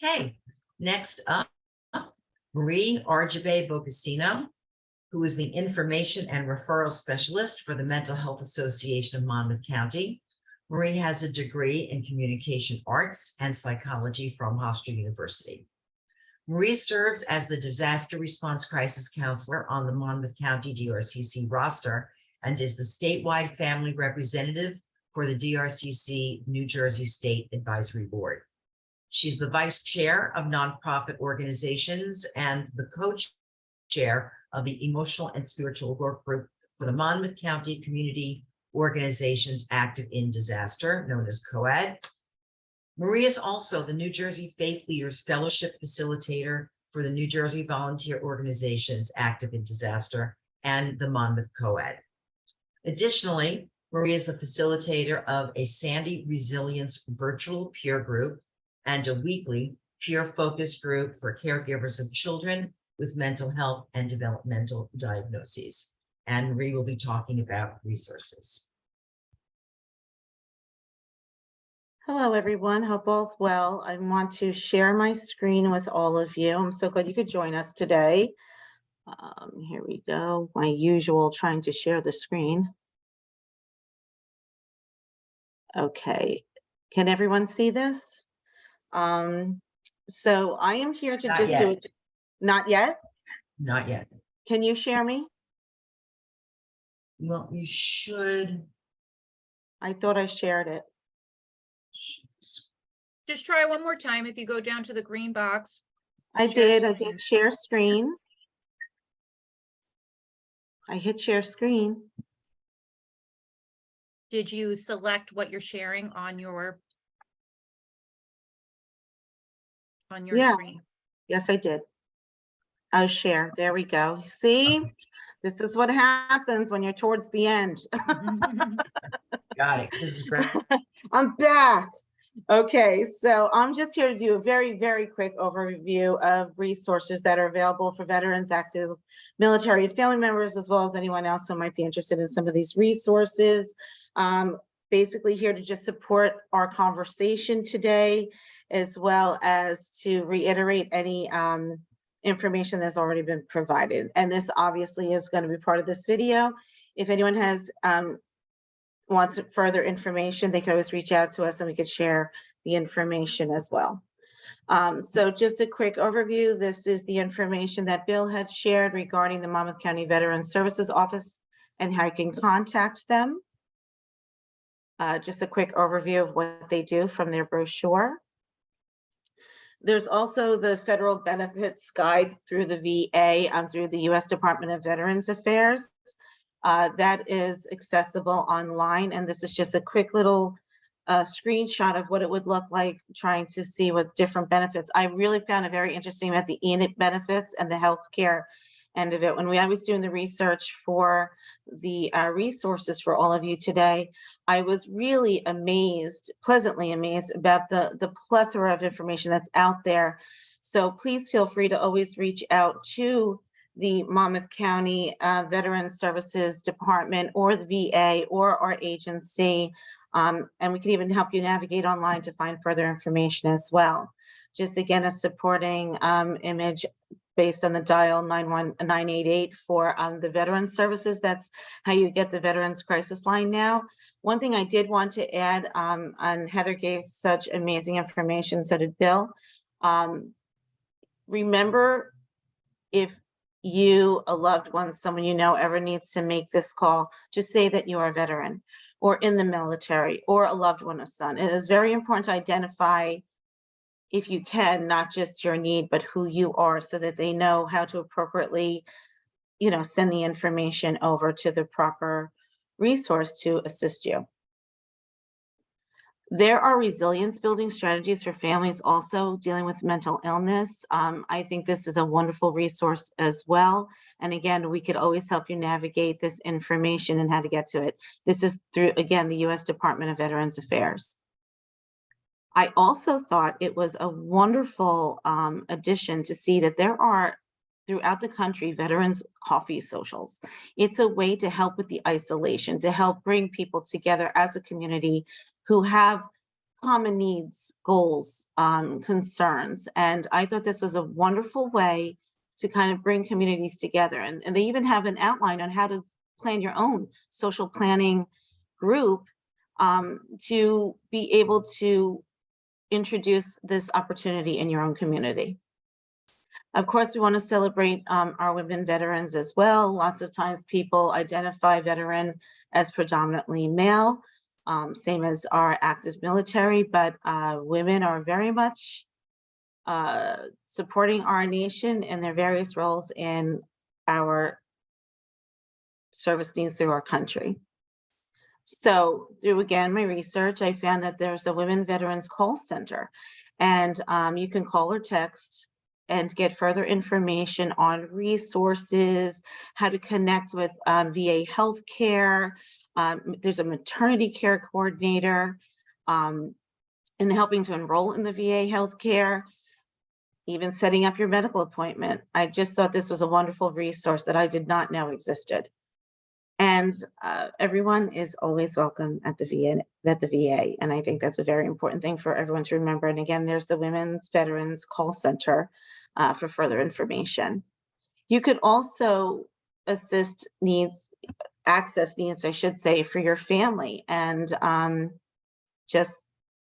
Okay, next up, Marie Arjabe Bocasino, who is the Information and Referral Specialist for the Mental Health Association of Monmouth County. Marie has a degree in Communication Arts and Psychology from Hofstra University. Marie serves as the Disaster Response Crisis Counselor on the Monmouth County DRCC roster and is the statewide family representative for the DRCC New Jersey State Advisory Board. She's the vice chair of nonprofit organizations and the co-chair of the Emotional and Spiritual Work Group for the Monmouth County Community Organizations Active in Disaster, known as COAD. Marie is also the New Jersey Faith Leaders Fellowship Facilitator for the New Jersey Volunteer Organizations Active in Disaster and the Monmouth COAD. Additionally, Marie is the facilitator of a Sandy Resilience virtual peer group and a weekly peer focus group for caregivers of children with mental health and developmental diagnoses. And Marie will be talking about resources. Hello, everyone. Hope all's well. I want to share my screen with all of you. I'm so glad you could join us today. Here we go. My usual trying to share the screen. Okay. Can everyone see this? So I am here to Not just yet. do it. Not yet? Not yet. Can you share me? Well, you should. I thought I shared it. Just try one more time. If you go down to the green box. I Share did screen. share screen. I hit share screen. Did you select what you're sharing on your Yeah. screen? Yes, I did. I'll share. There we go. See, this is what happens when you're towards the end. Got it. This is great. I'm back. Okay, so I'm just here to do a very, very quick overview of resources that are available for veterans, active military family members, as well as anyone else who might be interested in some of these resources. Basically here to just support our conversation today, as well as to reiterate any information that's already been provided. And this obviously is going to be part of this video. If anyone has wants further information, they can always reach out to us and we could share the information as well. So just a quick overview. This is the information that Bill had shared regarding the Monmouth County Veterans Services Office and how you can contact them. Just a quick overview of what they do from their brochure. There's also the federal benefits guide through the VA, through the U.S. Department of Veterans Affairs. That is accessible online, and this is just a quick little screenshot of what it would look like trying to see what different benefits. I really found it very interesting about the ENIT benefits and the healthcare end of it. When I was doing the research for the resources for all of you today, I was really amazed, pleasantly amazed about the plethora of information that's out there. So please feel free to always reach out to the Monmouth County Veterans Services Department or the VA or our agency. And we can even help you navigate online to find further information as well. Just again, a supporting image based on the dial 91988 for the Veterans Services. That's how you get the Veterans Crisis Line now. One thing I did want to add, and Heather gave such amazing information, so did Bill. Remember, if you, a loved one, someone you know ever needs to make this call, just say that you are a veteran. or in the military, or a loved one of son. It is very important to identify, if you can, not just your need, but who you are, so that they know how to appropriately, send the information over to the proper resource to assist you. There are resilience building strategies for families also dealing with mental illness. I think this is a wonderful resource as well. And again, we could always help you navigate this information and how to get to it. This is through, again, the U.S. Department of Veterans Affairs. I also thought it was a wonderful addition to see that there are, throughout the country, veterans coffee socials. It's a way to help with the isolation, to help bring people together as a community who have common needs, goals, concerns. And I thought this was a wonderful way to kind of bring communities together. And they even have an outline on how to plan your own social planning group to be able to introduce this opportunity in your own community. Of course, we want to celebrate our women veterans as well. Lots of times people identify veteran as predominantly male, same as our active military, but women are very much supporting our nation in their various roles in our service needs through our country. So through, again, my research, I found that there's a Women Veterans Call Center, and you can call or text and get further information on resources, how to connect with VA healthcare. There's a maternity care coordinator in helping to enroll in the VA healthcare, even setting up your medical appointment. I just thought this was a wonderful resource that I did not know existed. And everyone is always welcome at the VA. And I think that's a very important thing for everyone to remember. And again, there's the Women's Veterans Call Center for further information. You could also assist needs, access needs, I should say, for your family. And just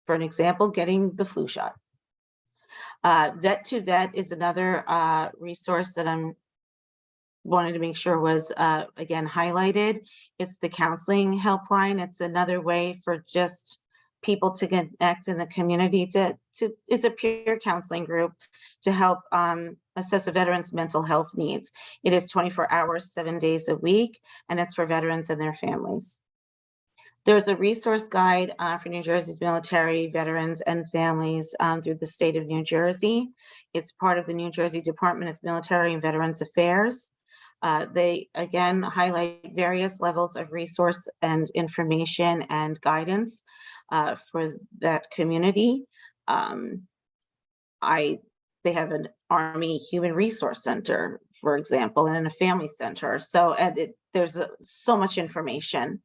for an example, getting the flu shot. Vet to Vet is another resource that I'm wanted to make sure was again highlighted. It's the counseling helpline. It's another way for just people to connect in the community it's a peer counseling group to help assess a veteran's mental health needs. It is 24 hours, 7 days a week, and it's for veterans and their families. There's a resource guide for New Jersey's military, veterans, and families through the state of New Jersey. It's part of the New Jersey Department of Military and Veterans Affairs. They, again, highlight various levels of resource and information and guidance for that community. They have an Army Human Resource Center, for example, and a family center. So there's so much information.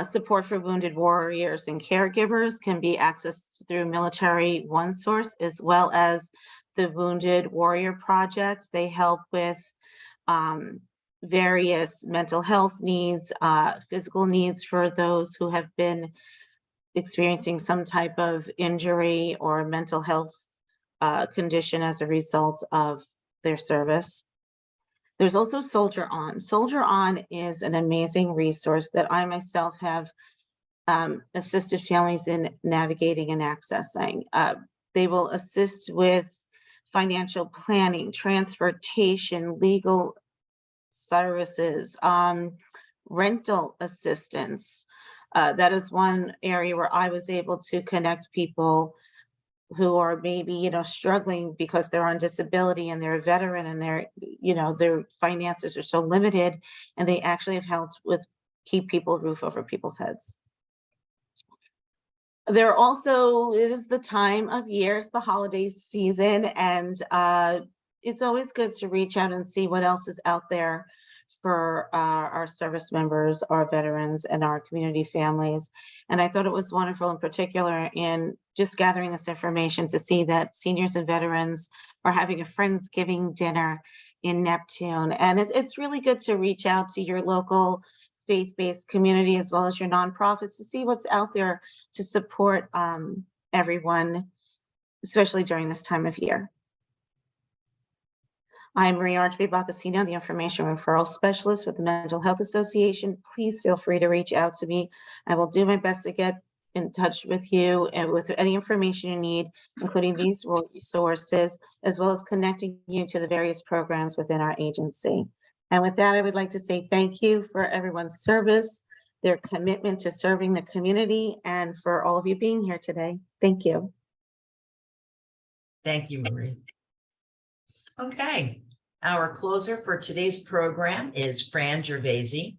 Support for wounded warriors and caregivers can be accessed through Military OneSource, as well as the Wounded Warrior Projects. They help with various mental health needs, physical needs for those who have been experiencing some type of injury or mental health condition as a result of their service. There's also Soldier On. Soldier On is an amazing resource that I myself have assisted families in navigating and accessing. They will assist with financial planning, transportation, legal services, rental assistance. That is one area where I was able to connect people who are maybe, struggling because they're on disability and they're a veteran and their finances are so limited, and they actually have helped with keep people roof over people's heads. There also, it is the time of year, it's the holiday season, and it's always good to reach out and see what else is out there for our service members, our veterans, and our community families. And I thought it was wonderful, in particular, in just gathering this information to see that seniors and veterans are having a Friendsgiving dinner in Neptune. And it's really good to reach out to your local faith-based community as well as your nonprofits to see what's out there to support everyone, especially during this time of year. I'm Marie Archibald Bacasino, the Information Referral Specialist with the Mental Health Association. Please feel free to reach out to me. I will do my best to get in touch with you and with any information you need, including these resources, as well as connecting you to the various programs within our agency. And with that, I would like to say thank you for everyone's service, their commitment to serving the community, and for all of you being here today. Thank you. Thank you, Marie. Okay, our closer for today's program is Fran Gervaisi.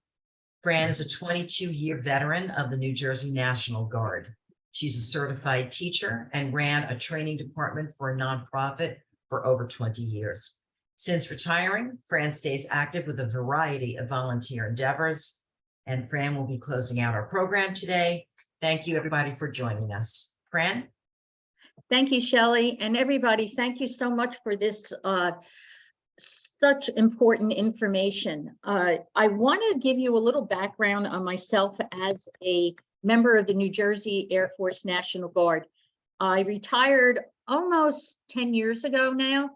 Fran is a 22-year veteran of the New Jersey National Guard. She's a certified teacher and ran a training department for a nonprofit for over 20 years. Since retiring, Fran stays active with a variety of volunteer endeavors, and Fran will be closing out our program today. Thank you, everybody, for joining us. Fran? Thank you, Shelley, and everybody. Thank you so much for this such important information. I want to give you a little background on myself as a member of the New Jersey Air Force National Guard. I retired almost 10 years ago now.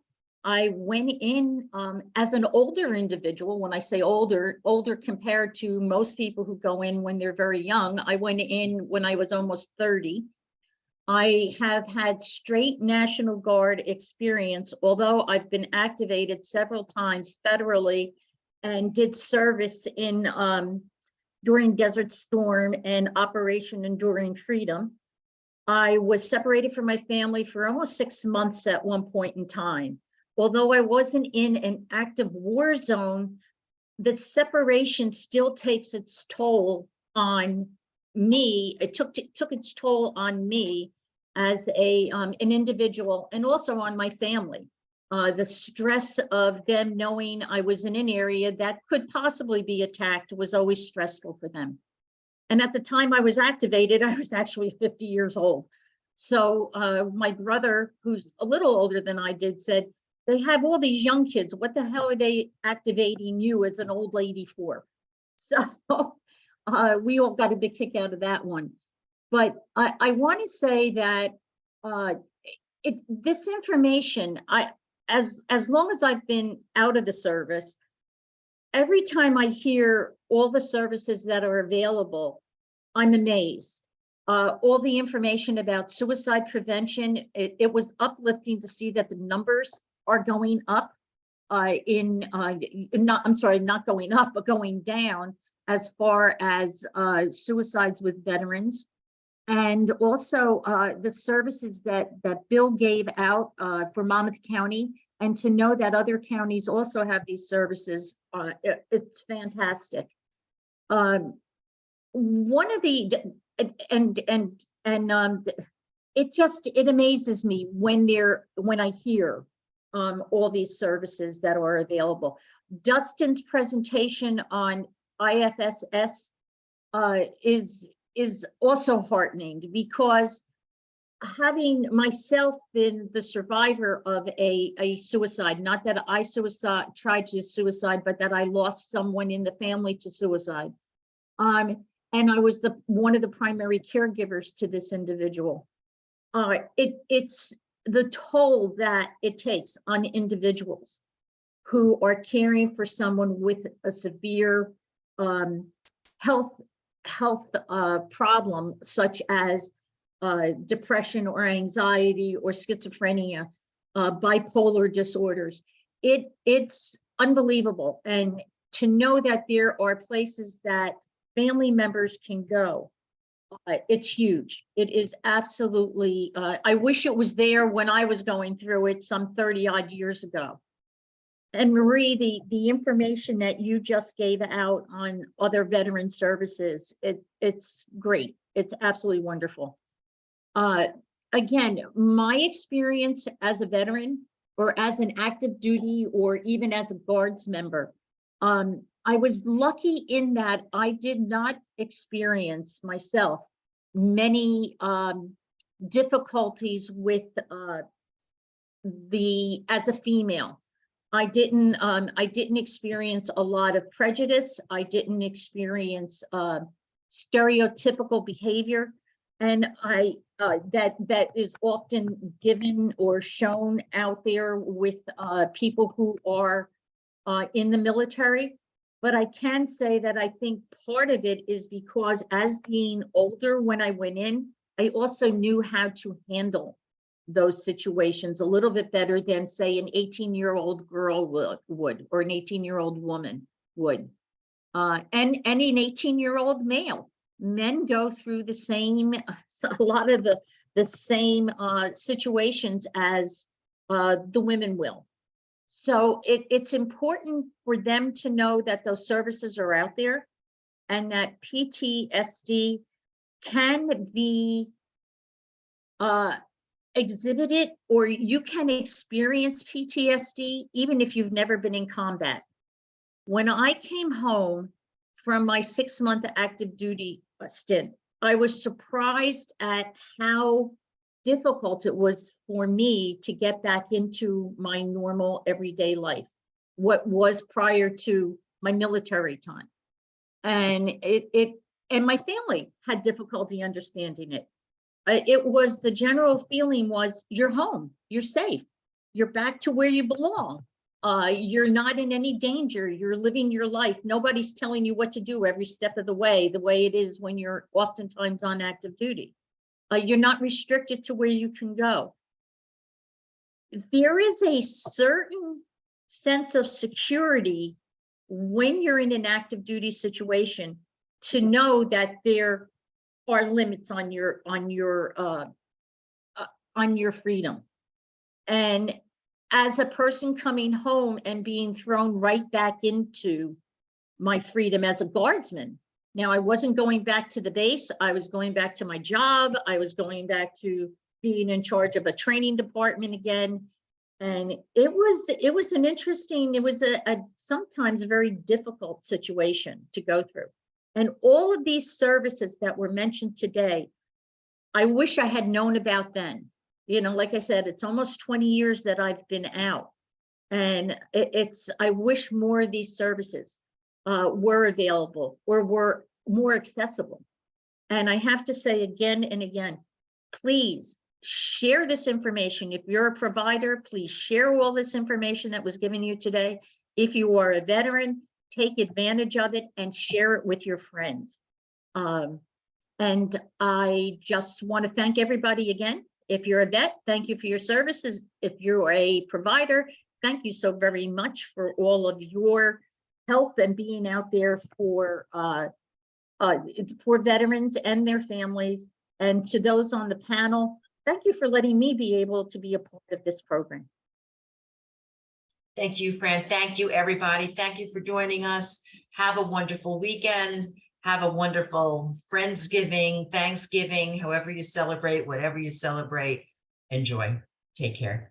I went in as an older individual. When I say older compared to most people who go in when they're very young. I went in when I was almost 30. I have had straight National Guard experience, although I've been activated several times federally and did service in during Desert Storm and Operation Enduring Freedom. I was separated from my family for almost 6 months at one point in time. Although I wasn't in an active war zone, the separation still takes its toll on me. It took its toll on me as an individual, and also on my family. The stress of them knowing I was in an area that could possibly be attacked was always stressful for them. And at the time I was activated, I was actually 50 years old. So my brother, who's a little older than I did, said, they have all these young kids. What the hell are they activating you as an old lady for? So we all got a big kick out of that one. But I want to say that this information, as long as I've been out of the service, every time I hear all the services that are available, I'm amazed. All the information about suicide prevention, it was uplifting to see that the numbers are going up not going up, but going down as far as suicides with veterans. And also the services that Bill gave out for Monmouth County, and to know that other counties also have these services, it's fantastic. One of the, it amazes me when I hear all these services that are available. Dustin's presentation on IFSS is also heartening, because having myself been the survivor of a suicide, not that I tried to suicide, but that I lost someone in the family to suicide. And I was one of the primary caregivers to this individual. It's the toll that it takes on individuals who are caring for someone with a severe health problem, such as depression or anxiety or schizophrenia, bipolar disorders. It's unbelievable. And to know that there are places that family members can go, it's huge. It is absolutely, I wish it was there when I was going through it some 30 odd years ago. And Marie, the information that you just gave out on other veteran services, it's great. It's absolutely wonderful. Again, my experience as a veteran, or as an active duty, or even as a Guards member, I was lucky in that I did not experience myself many difficulties with as a female. I didn't experience a lot of prejudice. I didn't experience stereotypical behavior. And that is often given or shown out there with people who are in the military. But I can say that I think part of it is because as being older when I went in, I also knew how to handle those situations a little bit better than, say, an 18-year-old girl would, or an 18-year-old woman would. And an 18-year-old male. Men go through the same, a lot of the same situations as the women will. So it's important for them to know that those services are out there and that PTSD can be exhibited, or you can experience PTSD even if you've never been in combat. When I came home from my 6-month active duty stint, I was surprised at how difficult it was for me to get back into my normal everyday life, what was prior to my military time. And and my family had difficulty understanding it. It was, the general feeling was, you're home, you're safe, you're back to where you belong. You're not in any danger. You're living your life. Nobody's telling you what to do every step of the way it is when you're oftentimes on active duty. You're not restricted to where you can go. There is a certain sense of security when you're in an active duty situation to know that there are limits on your freedom. And as a person coming home and being thrown right back into my freedom as a guardsman. Now, I wasn't going back to the base. I was going back to my job. I was going back to being in charge of a training department again. And it was an interesting, it was a sometimes a very difficult situation to go through. And all of these services that were mentioned today, I wish I had known about then. You know, like I said, it's almost 20 years that I've been out, and I wish more of these services were available or were more accessible. And I have to say again and again, please share this information. If you're a provider, please share all this information that was given you today. If you are a veteran, take advantage of it and share it with your friends. And I just want to thank everybody again. If you're a vet, thank you for your services. If you're a provider, thank you so very much for all of your help and being out there for veterans and their families. And to those on the panel, thank you for letting me be able to be a part of this program. Thank you, Fran. Thank you, everybody. Thank you for joining us. Have a wonderful weekend. Have a wonderful Friendsgiving, Thanksgiving, however you celebrate, whatever you celebrate. Enjoy. Take care.